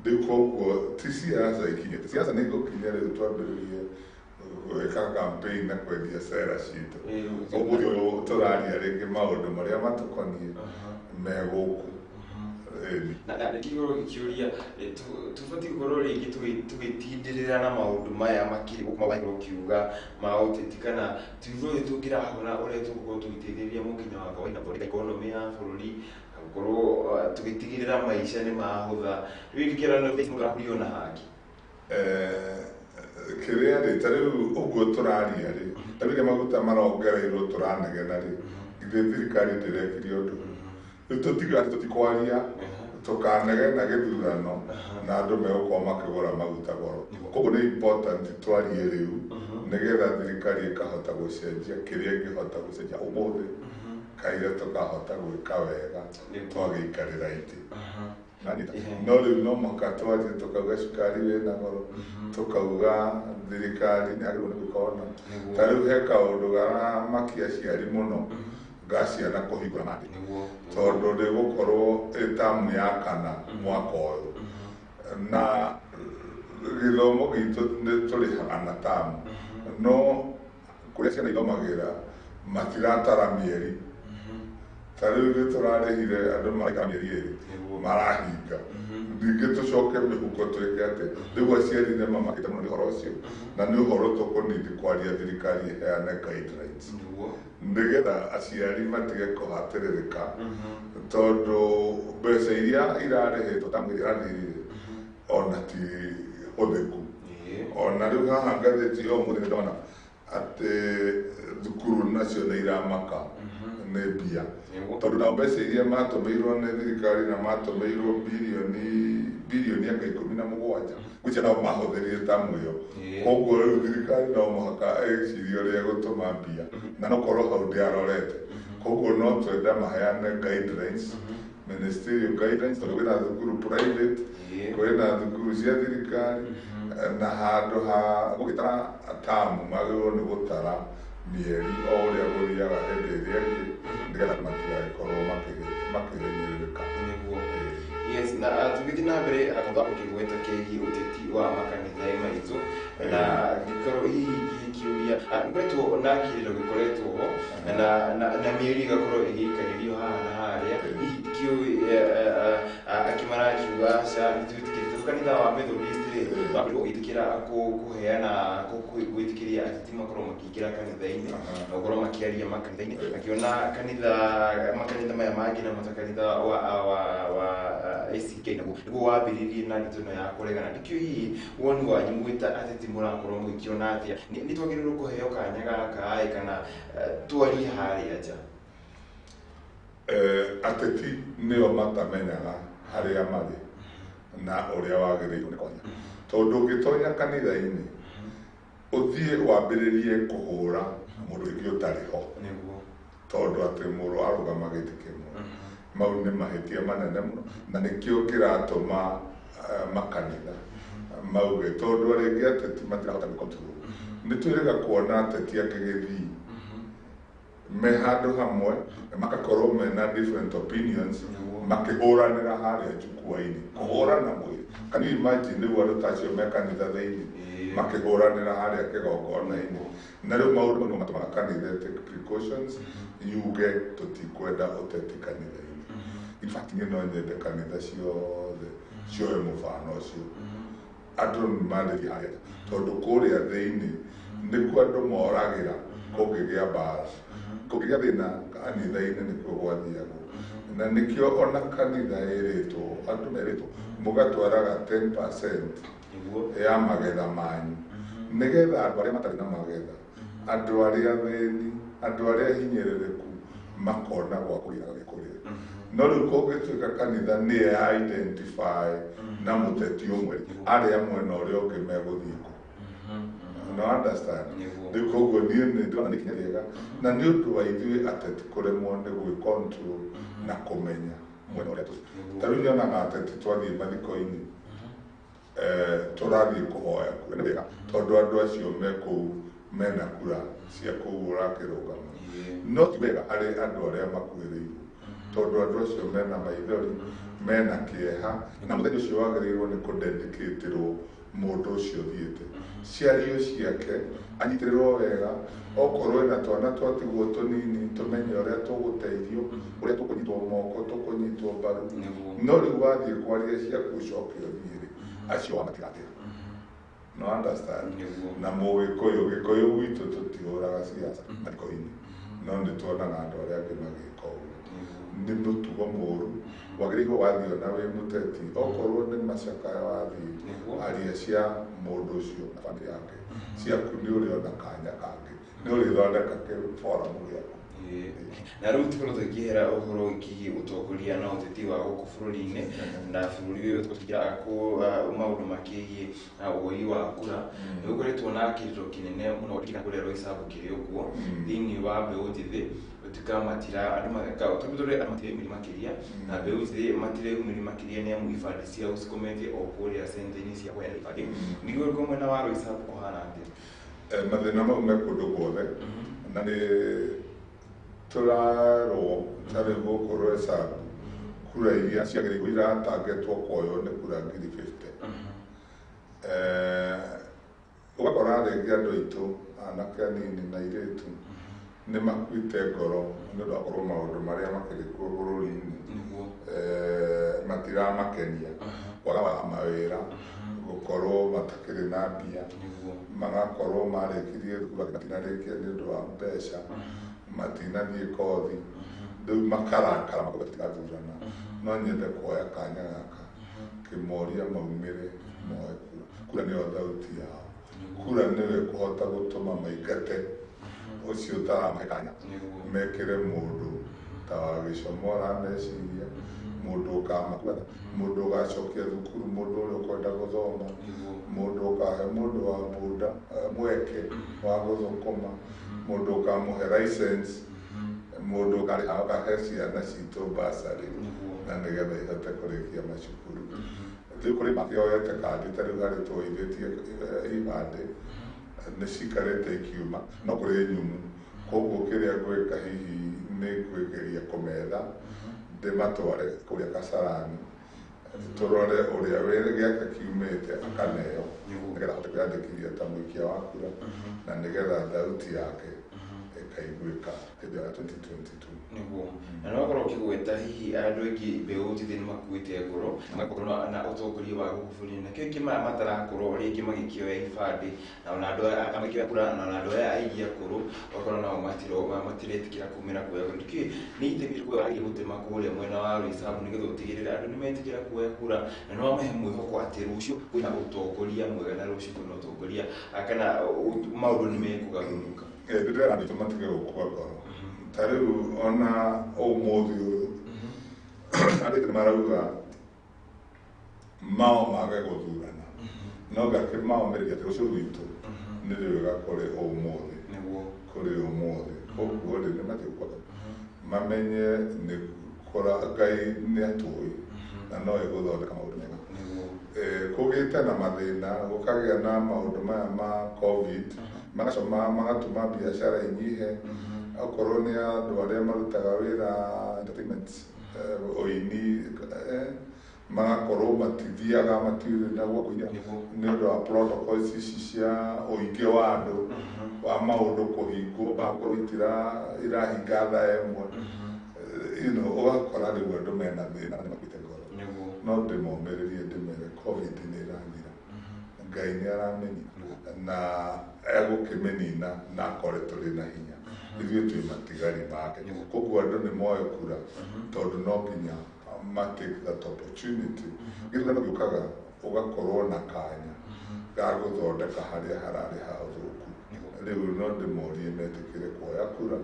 rĩu koguo ti siasa ikinyĩte siasa nĩ igũkinya rĩu twambĩrĩrie gwĩka campaign na kwendia sera citũ ũmũthĩ ũyũ tũraria rĩngĩ maũndũ marĩa matũkoniĩ me gũkũ na nĩkĩgoro gĩkĩũria tũbatiĩ gũkorwo rĩngĩ tũgĩtindĩrĩra na maũndũ maya makĩrĩ gũkũ mabairwo kiuga ma ũteti kana tũigũrũ tũngĩrahũra ũrĩa tũgũkorwo tũgĩteithĩrĩria mũkinya wa kawaida bũrũri economy ya bũrũri gũkorwo tũgĩtigĩrĩra maica nĩ mahũtha rĩu ingĩkĩra mũndũ na hangĩ kĩrĩa rĩ ta rĩu ũguo tũraria rĩ ta rĩu maguta marongereirwo tũranegena rĩ githĩ thirikari ndĩrekire ũndũ rĩu tũtiga tũtikwaria tũkanegena gĩthurano na andũ megũkorwo makĩgũra maguta goro koguo nĩ important twarie rĩu nĩgetha thirikari ĩkahota gũcenjia kĩrĩa ĩngĩhota gũcenjia ũmũthĩ kaire tũkahota gwĩka wega twagĩikarĩra itĩ no rĩu no mũhaka twarie tũkauga cukari wĩna goro tũkauga thirikari nĩagĩrĩirwo nĩ gwĩka ũna ta rĩu he kaũndũ garamakia aciari mũno ga ciana kũhingũra maandĩko tondũ ndĩgũkorwo ĩtamu ya kana mwaka ũyũ na gĩthomo gitũ nĩ tũrĩhaga na tamu no kũrĩa ciana ithomagĩra matiratara mĩeri ta rĩu nĩ tũrarĩhire andũ maraikara mĩeri ĩrĩ marahinga ningĩ tũcoke mĩhuko twĩke atĩ rĩu aciari nĩ mamakĩte mũno nĩ ũhoro ũcio na nĩ ũhoro tũkũnindi kwaria thirikari ĩheane guidelines nĩgetha aciari matige kũhatĩrĩrĩka tondũ mbeca iria irarĩhĩtwo ta mwĩrĩ irathirire ona ti hũthĩku ona rĩu haha ngathĩti o mũthĩ nĩndona atĩ thukuru nacio nĩ iramaka nĩ mbia tondũ na mbeca iria matũmĩirwo nĩ thirikari na matũmĩirwo bilioni anga 17 gũcia nao mahũthĩrire tamu ĩyo koguo rĩu thirikari no mũhaka ĩcirie ũrĩa gũtũma mbia na nokorwo hau ndĩarorete koguo no twenda maheane guidelines ministerial guidelines tondũ kwĩna thukuru private kwĩna thukuru cia thirikari na handũ ha gũgĩtara tamu magĩrĩirwo nĩ gũtara mĩeri o ũrĩa gũthiaga hĩndĩ ĩrĩa ĩngĩ nĩgetha matigagĩkorwo makĩhinyĩrĩrĩka. Yes, na tũgĩthiĩ na mbere akauga ũkĩgweta kĩgiĩ ũteti wa makanitha maitũ na gĩkorwo hihi gĩkĩũria ngoretwo na kĩrĩro gĩkoretwo ho na mĩeri ĩgakorwo ĩgĩikarĩrio haha na harĩa hihi kĩũĩ akĩmarakiuga twĩtĩkĩrĩte kanitha wa Methodist wagĩrĩirwo gwĩtĩkĩra kũheana gwĩtĩkĩria ateti makorwo makĩingĩra kanitha-inĩ na gũkorwo makĩaria makanitha-inĩ akĩona makanitha maya mangĩ na matakanitha wa ACK nĩguo wambĩrĩrie na ndeto ĩno ya kũregana nĩkĩo hihi woni wanyu mwĩta ateti mũrakorwo mũgĩkĩona atĩa nĩ twagĩrĩirwo kũheo kanya gaka kana twarie harĩa nja ateti nĩo matamenyaga harĩa marĩ na ũrĩa wagĩrĩirwo nĩ kwaria tondũ ũngĩtonya kanitha-inĩ ũthiĩ wambĩrĩrie kũhũra mũndũ ũngĩ ũtarĩ ho tondũ atĩ mũrũ arũgama gĩtĩ kĩmwe mau nĩ mahĩtia manene mũno na nĩkĩo kĩratũma makanitha mauge tondũ arĩngĩ ateti matirahota gũkontrol nĩ twĩrĩga kuona ateti angĩgĩthii me handũ hamwe magakorwo mena different opinions makĩhũranĩra harĩa njukua-inĩ kũhũrana mwĩrĩ. Can you imagine rĩu andũ tacio me kanitha thĩinĩ makĩhũranĩra harĩa kĩgongona-inĩ na rĩu maũndũ no matũmaga kanitha take precautions yuge tũtikwenda ũteti kanitha-inĩ. In fact niĩ no nyende kanitha ciothe cioe mũbano ũcio andũ nĩmarĩria harĩa tondũ kũrĩa thĩinĩ nĩkuo andũ moragĩra kũngĩgĩa mbara kũngĩgĩa thĩna kanitha-inĩ nĩkuo gwathiagwo na nĩkĩo ona kanitha ĩrĩtwo andũ merĩtwo mũgatwaraga 10% ya magetha manyu nĩgetha andũ arĩa matarĩ na magetha andũ arĩa thĩni andũ arĩa hinyĩrĩrĩku makona gwa kũgĩra gĩkũrĩa. No rĩu kũngĩtuĩka kanitha nĩ identify na mũteti ũmwe arĩa mwena ũrĩa ũngĩ megũthiĩ kũ. No understand? Rĩu koguo niĩ nĩndĩrona nĩ ikinya rĩega na nĩ ũndũ wa ithuĩ ateti kũremwo nĩ gwĩ-control na kũmenya mwena ũrĩa tũthiĩ. Ta rĩu nyonaga ateti twathiĩ mathiko-inĩ tũrathiĩ kũhoya kura nĩ wega tondũ andũ acio me kũu mena kura cia kũhũra kĩrũgamo. No ti wega harĩ andũ arĩa makuĩrĩirwo tondũ andũ acio mena maithori mena kĩeha na mũthenya ũcio wagĩrĩirwo nĩ kũ-dedicate-rwo mũndũ ũcio thiĩte ciario ciake anyitĩrĩrwo wega okorwo na twana twatigwo tũnini tũmenye ũrĩa tũgũteithio ũrĩa tũkũnyitwo moko tũkũnyitwo mbaru. No rĩu wathiĩ kwaria ciaku ũcokio thiĩrĩ acio wamatigatĩra. No understand? Na mũgĩkũyũ gĩkũyũ gwitũ tũtihũraga ciaca mathiko-inĩ no nĩ tuonaga andũ arĩa angĩ magĩka ũguo. Nĩ mũtugo mũru wagĩrĩirwo wathiĩ ona wĩ mũteti okorwo nĩ macakaya wathiĩ aria cia mũndũ ũcio na bamĩrĩ yake ciaku nĩ ũrĩ ona kanya kangĩ nĩ ũrĩthondeka kĩforamu gĩaku. Na rĩu tũkorwo tũkĩhera ũhoro wĩgiĩ ũtongoria na ũteti wa gũkũ bũrũri-inĩ na bũrũri ũyũ tũkĩra maũndũ makĩgiĩ woi wa kura nĩ gũkoretwo na kĩrĩro kĩnene mũno gũkĩra kũrĩa Roysambu kĩrĩ ũguo thĩinĩ wa mbeũ njĩthĩ gũtuĩka matira andũ mageka tondũ andũ matirĩ umĩri makĩria na mbeũ njĩthĩ matirĩ umĩri makĩria nĩ amu ibandĩ ciao cikometio o kũrĩa centa-inĩ cia kũheana ibandĩ. Nĩguo ũrĩkũ mwena wa Roysambu kũhana atĩa? Mathĩna mau me kũndũ guothe na nĩ tũrarwo tarĩ gũkũ Roysambu kura iria ciagĩrĩirwo iratargetwo kuoywo nĩ kura 50,000. Ũgakora rĩngĩ andũ aitũ anake anini na airĩtu nĩ makuĩte ngoro nĩ ũndũ wa gũkorwo maũndũ marĩa makĩrĩ kuo bũrũri-inĩ matiramakenia kwaga wa mawĩra gũkorwo matakĩrĩ na mbia magakorwo marĩkirie thukuru matinarĩkia nĩ ũndũ wa mbeca matinathiĩ kothi rĩu makarakara makauga tũtigathurana. No nyende kuoya kanya gaka kĩmoria maumĩre moe kura. Kura nĩyo thauti yao. Kura nĩyo ĩkũhota gũtũma maingate ũcio ũtaramahe kanya mekĩre mũndũ ta wa Gĩcomora meciria mũndũ ũkamakua mũndũ ũgacokia thukuru mũndũ ũrĩa ũkwenda gũthoma mũndũ ũkahe mũndũ wa bunda mweke wa gũthũkũma mũndũ ũkamũhe license mũndũ ũkahe ciana citũ basarĩ na nĩgetha ihote kũrĩkia macukuru. Rĩu kũrĩ makĩoyete kandi ta rĩu harĩ tũithĩtie ibandĩ nĩ cikarĩte ikiuma no kũrĩ nyumu koguo kĩrĩa ngwĩka hihi nĩ kwĩgeria kũmetha ndĩmatware kũrĩa Kasarani tũrore ũrĩa wĩra gĩake kiumĩte akaneo nĩgetha ahote kwĩyandĩkithia ta mũikia wa kura na nĩgetha thauti yake ĩkaiguĩka hĩndĩ ya 2022. Nĩguo na no gũkorwo ũkĩgweta hihi andũ aingĩ mbeũ njĩthĩ nĩ makuĩte ngoro magakorwo na ũtongoria wa gũkũ bũrũri-inĩ na kĩo kĩmaya matarakorwo rĩngĩ magĩkĩoya ibandĩ na ona andũ aya magĩkĩoya kura na andũ aya aingĩ akũrũ ũgakorwo nao matiretĩkĩra kumĩra kuoya kura. Nĩ itemi rĩrĩkũ wagĩrĩire gũtema kũrĩa mwena wa Roysambu nĩgetha ũtigĩrĩre andũ nĩ metĩkĩra kuoya kura na nĩ wamahe mwĩhoko atĩ rũciũ kwĩna ũtongoria mwega na rũciũ kwĩna ũtongoria kana maũndũ nĩ mekũgarũrũka? Ndĩrera andũ matige gũkua ngoro. Ta rĩu ona ũmũthĩ ũyũ andũ nĩ marauga mao mage gũthurana no gakĩmaũmĩrĩria atĩ rũciũ rwitũ nĩ rwega kũrĩ ũmũthĩ kũrĩ ũmũthĩ. Koguo rĩ nĩ matige gũkua ngoro mamenye nĩ kora Ngai nĩ atũĩ na no egũthondeka maũndũ mega. Kũgĩte na mathĩna gũkagĩa na maũndũ maya ma COVID magacoma magatũma biacara inyihe okorwo nĩ andũ arĩa marutaga wĩra entertainment ũini magakorwo matithiaga matirĩ na gwa kũinia nĩ ũndũ wa protocols ici cia ũingĩ wa andũ wa maũndũ kũhingwo makorwo irahinga thaa ĩmwe ũgakora rĩu andũ mena thĩna nĩ makuĩte ngoro no ndĩmomĩrĩrie ndĩmere COVID nĩ ĩrathira Ngai nĩ aramenya na egũkĩmĩnina na akore tũrĩ na hinya ithuĩ twĩ matigari make koguo andũ nĩ moe kura tondũ no nginya take that opportunity gĩthurano gĩũkaga ũgakorwo na kanya ga gũthondeka harĩa hararĩ hathũku rĩu no ndĩmorie metĩkĩre kuoya kura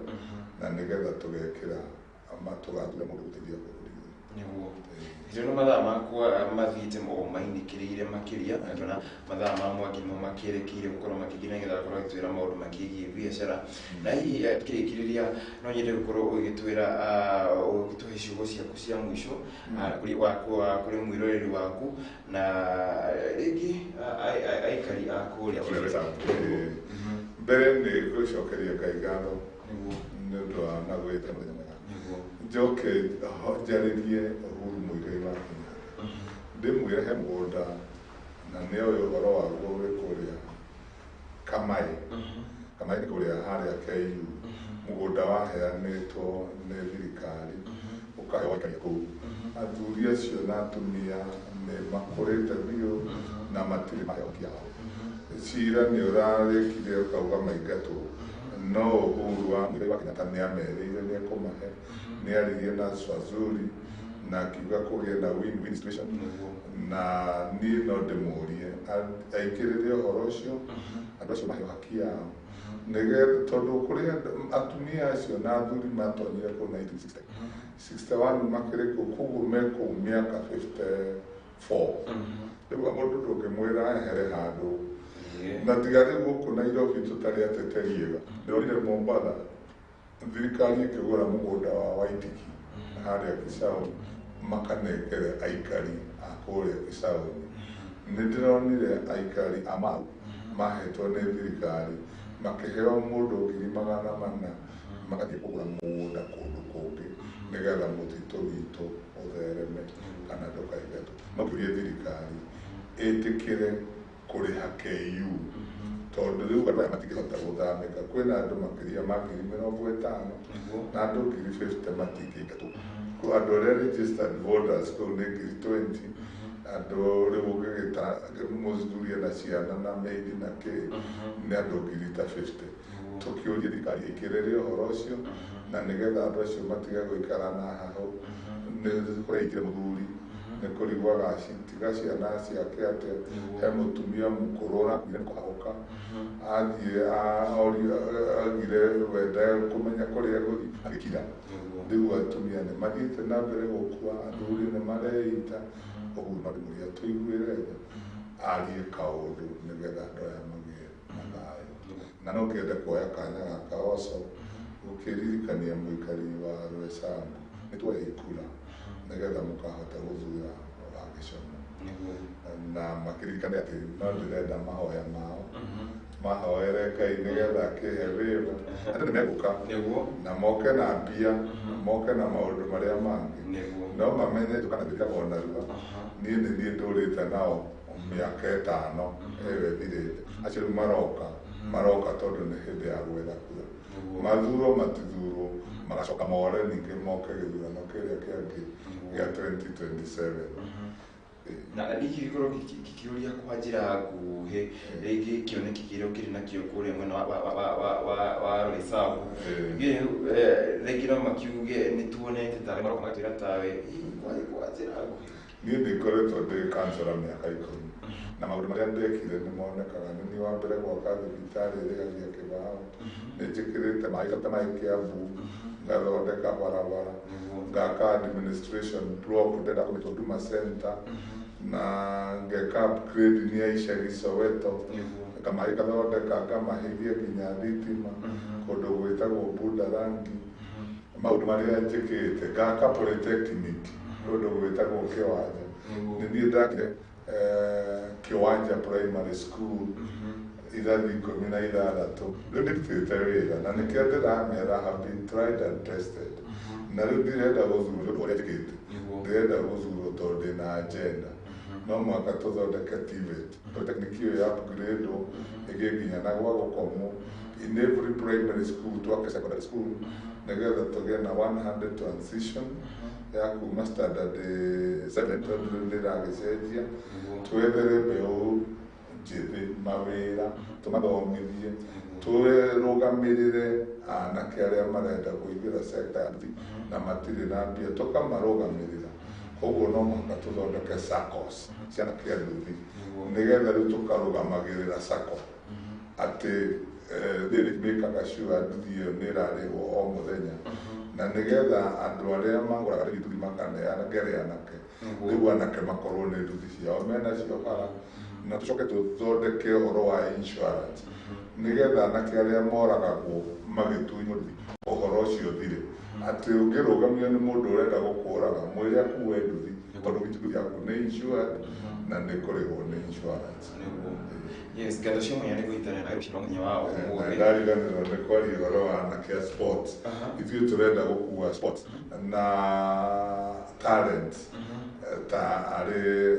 na nĩgetha tũgekĩra tũgathura mũndũ gũteithia bũrũri nĩguo no mathaa makwa mathiĩte mainĩkĩrĩire makĩria kana mathaa ma Mwangi makĩrekeire gũkorwo makĩgina nĩgetha gũkorwo agĩtwĩra maũndũ makĩgiĩ biacara na hihi kĩrĩkĩrĩria no nyende gũkorwo ũgĩtwĩra ũgĩtũhe ciugo ciaku cia mũico kũrĩ mwĩroreri waku na rĩngĩ aikari a kũrĩa mbere nĩ gũcokeria Ngai ngatho nĩ ũndũ wa na gwĩta mũthenya mwega njoke njarĩrie Uhuru Muigai wa Kenya ndĩmwĩre he mũgũnda na nĩ ũyũ ũhoro waguo wĩ kũrĩa Kamau nĩ kũrĩa harĩa KU mũgũnda waheanĩtwo nĩ thirikari ũkaheo aikari kũu athuri acio na atumia nĩ makũrĩte biũ na matirĩ maheo kĩao cira nĩ ũrarĩkire ũkauga maingatwo no Uhuru wa Muigai wa Kenya nĩ amerire nĩ ekũmahe nĩ aririe na Swazuri na akiuga kũgĩe na win-win situation na niĩ no ndĩmũrie aingĩrĩre ũhoro ũcio andũ acio maheo haki yao nĩgetha tondũ kũrĩ atumia acio na athuri matonyire kũu 1961 makĩrĩ kũu koguo me kũu mĩaka 54 rĩu mũndũ ndũngĩmwĩra ehere handũ na tiga rĩu gũkũ Nairobi tũtarĩ ateteri ndĩronire Mombasa thirikari ĩkĩgũra mũgũnda wa Waitiki harĩa Kisauni makanengere aikari a kũrĩa Kisauni nĩ ndĩronire aikari a Mau mahetwo nĩ thirikari makĩheo mũndũ 400,000 magathiĩ kũgũra mũgũnda kũndũ kũngĩ nĩgetha mũtitũ witũ ũthereme kana ndũkaingatwo no kĩũria thirikari ĩtĩkĩre kũrĩha KU tondũ rĩu andũ aya matingĩhota gũthamĩka kwĩna andũ makĩria ma 50,000 na andũ 50,000 matingĩingatwo andũ arĩa registered voters kũu nĩ 20,000 andũ rĩu ũngĩgĩta mũthuri na ciana na maid na kĩ nĩ andũ 50,000 tũkĩũria thirikari ĩkĩrĩre ũhoro ũcio na nĩgetha andũ acio matige gũikara na hahũ nĩ kũreikire mũthuri nĩ kũrigwaga tiga ciana ciake atĩ he mũtumia mũkũrũ ũrakuire nĩ kũhahũka athiĩ agire wenda kũmenya kũrĩa gũthiĩ agĩkira rĩu atumia nĩ mathiĩte na mbere gũkua athuri nĩ mareita ũguo no ndĩmũria tũiguĩre arie kaũndũ nĩgetha andũ aya magĩe na thayũ na no ngĩende kuoya kanya gaka oco gũkĩririkania mũikari wa Rwesambu nĩ twoya ikura nĩgetha mũkahota gũthura wa gĩcomo na makĩririkania atĩ no ndĩrenda mahoya mao mahoere Ngai nĩgetha akĩhe wĩra andũ nĩ megũka na moke na mbia moke na maũndũ marĩa mangĩ no mamenye tũkanagĩrĩra onarua niĩ nĩ niĩ ndũrĩte nao mĩaka 5 ĩyo ĩthirĩte acio rĩu maroka tondũ nĩ hĩndĩ ya gwetha kura mathurwo matithurwo magacoka more ningĩ moke gĩthurano kĩrĩa kĩangĩ gĩa 2027 na ningĩ gĩkorwo gĩkĩũria kwa njĩra nguhĩ rĩngĩ kĩoneki kĩrĩa ũkĩrĩ nakĩo kũrĩa mwena wa Rwesambu rĩngĩ no makiuge nĩ tuonete tarĩ maroka magatwĩra tawe kwa njĩra nguhĩ niĩ ndĩkoretwo ndĩ kansora mĩaka 10 na maũndũ marĩa ndekire nĩ monekaga nĩ niĩ wa mbere gwaka thibitarĩ ĩrĩgagia Kĩbaũ nĩ njĩkĩrĩte maĩ Kĩambu ngathondeka barabara ngaka administration block ndenda kũmĩtwo Huduma Center na ngeka upgrade nĩ ya icagi Soweto ngamaĩ gathondeka ngamaheithia nginya thitima kũndũ gwĩtagwo Budalangi maundu maria njikite ngaka polytechnic rundu gwitagwo Kiwanja ni niĩ ndakire Kiwanja primary school irathi 16 rĩu ndĩrutĩte wĩra na nĩkĩo ndĩramera have been tried and tested na rĩu ndirenda gũthurwo ũrĩa njĩkĩte ndĩrenda gũthurwo tondũ ndĩna agenda no mwaka tũthondeke TVET polytechnic ĩyo ya upgrade ĩgĩkinya na gwa gũkomwo in every primary school twake secondary school nĩgetha tũgĩe na 100 transition ya kuma standard 7 tondũ ndĩragĩcenjia twethere mbeũ njĩthĩ mawĩra tũmathomithie tũrũgamĩrĩre anake arĩa marenda kũingĩra sector ya nduthi na matirĩ na mbia tũkamarũgamĩrĩra koguo no mũhaka tũthondeke SACCOs cia anake a nduthi nĩgetha rĩu tũkarũgamagĩrĩra SACCO atĩ thirikĩkaga sure nduthi ĩyo nĩ ĩrarĩhwo o mũthenya na nĩgetha andũ arĩa magũraga nduthi makaneanagĩre anake rĩu anake makorwo nĩ nduthi ciao menacio bara na tũcoke tũthondeke ũhoro wa insurance nĩgetha anake arĩa moragagwo magĩtunywo nduthi ũhoro ũcio thire atĩ ũngĩrũgamio nĩ mũndũ ũrenda gũkũraga mwĩre akuue nduthi tondũ nduthi yaku nĩ insured na nĩ kũrĩhwo nĩ insurance. Yes, ngatho cia mwanya nĩ gũitana na rũciinĩ mũthenya wa ũmũthĩ. Ndariganĩrwo nĩ kwaria ũhoro wa anake a sports. Ithuĩ tũrenda gũkua sports na talent ta arĩ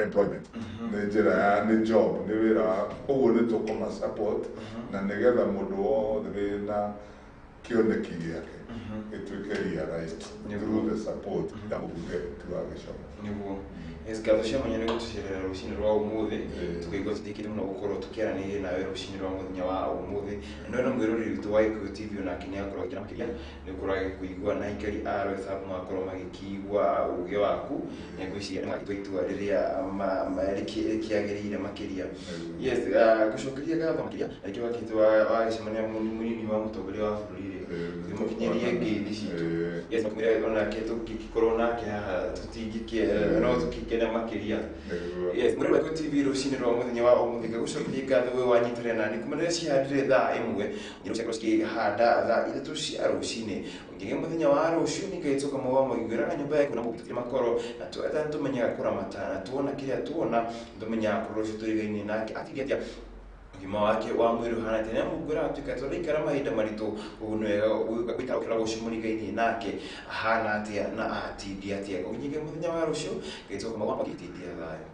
employment nĩ njĩra ya nĩ job nĩ wĩra koguo nĩ tũkũma support na nĩgetha mũndũ wothe wĩna kĩoneki gĩake gĩtuĩke realized through the support ya mũbunge wa Gĩcoma. Nĩguo ngatho cia mwanya nĩ gũtũcerera rũciinĩ rwa ũmũthĩ tũkaigua tũtikĩte mũno gũkorwo tũkĩaranĩria nawe rũciinĩ rwa mũthenya wa ũmũthĩ no na mwĩroreri witũ wa Gikuyu TV onake nĩ akorwo akĩra makĩria nĩ ũkorwo agĩkũigua na aikari a Rwethab magakorwo magĩkĩigua ũũgĩ waku na ngwĩciria magĩtua itua rĩrĩa rĩkĩagĩrĩire makĩria. Yes, gũcokeria ngatho makĩria nĩkĩo wakĩte wagĩcemania mũnini wa mũtongoria wa bũrũri mũkinyerie ngeithi citũ. Yes, mũkĩmĩra onake tũngĩkorwo nake haha no tũkĩkena makĩria. Yes, mũrĩ wa Gikuyu TV rũciinĩ rwa mũthenya wa ũmũthĩ gũcokeria ngatho we wanyitĩrĩra nani kuma rĩrĩa cihandire thaa 1 nyĩro ciakorwo cikĩhanda thaa 3 cia rũciinĩ ũngĩgĩa mũthenya wa rũciũ nĩngaĩtũka mwa mũigwĩraga nyũmba yaku na mũgũtũkĩra makoro na twetha tũmenyaga kũramata na tuona kĩrĩa tuona tũmenyaga kũrwo rũciũ tũrĩgaine nake atigia atĩa ũgima wake wa mwĩrĩ ũhana atĩa nĩ amũngwĩra atuĩka tũraikara mahinda maritũ ũguo nĩ wega gũikara ũkĩra rũciũ mũrigainie nake ahana atĩa na atindia atĩa ũngĩgĩa mũthenya wa rũciũ ngaĩtũka mwa magĩtindia thayũ.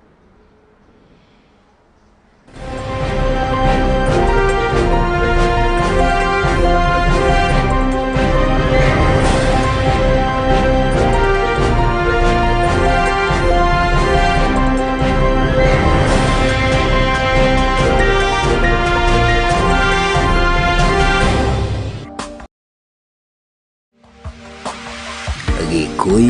Gikuyu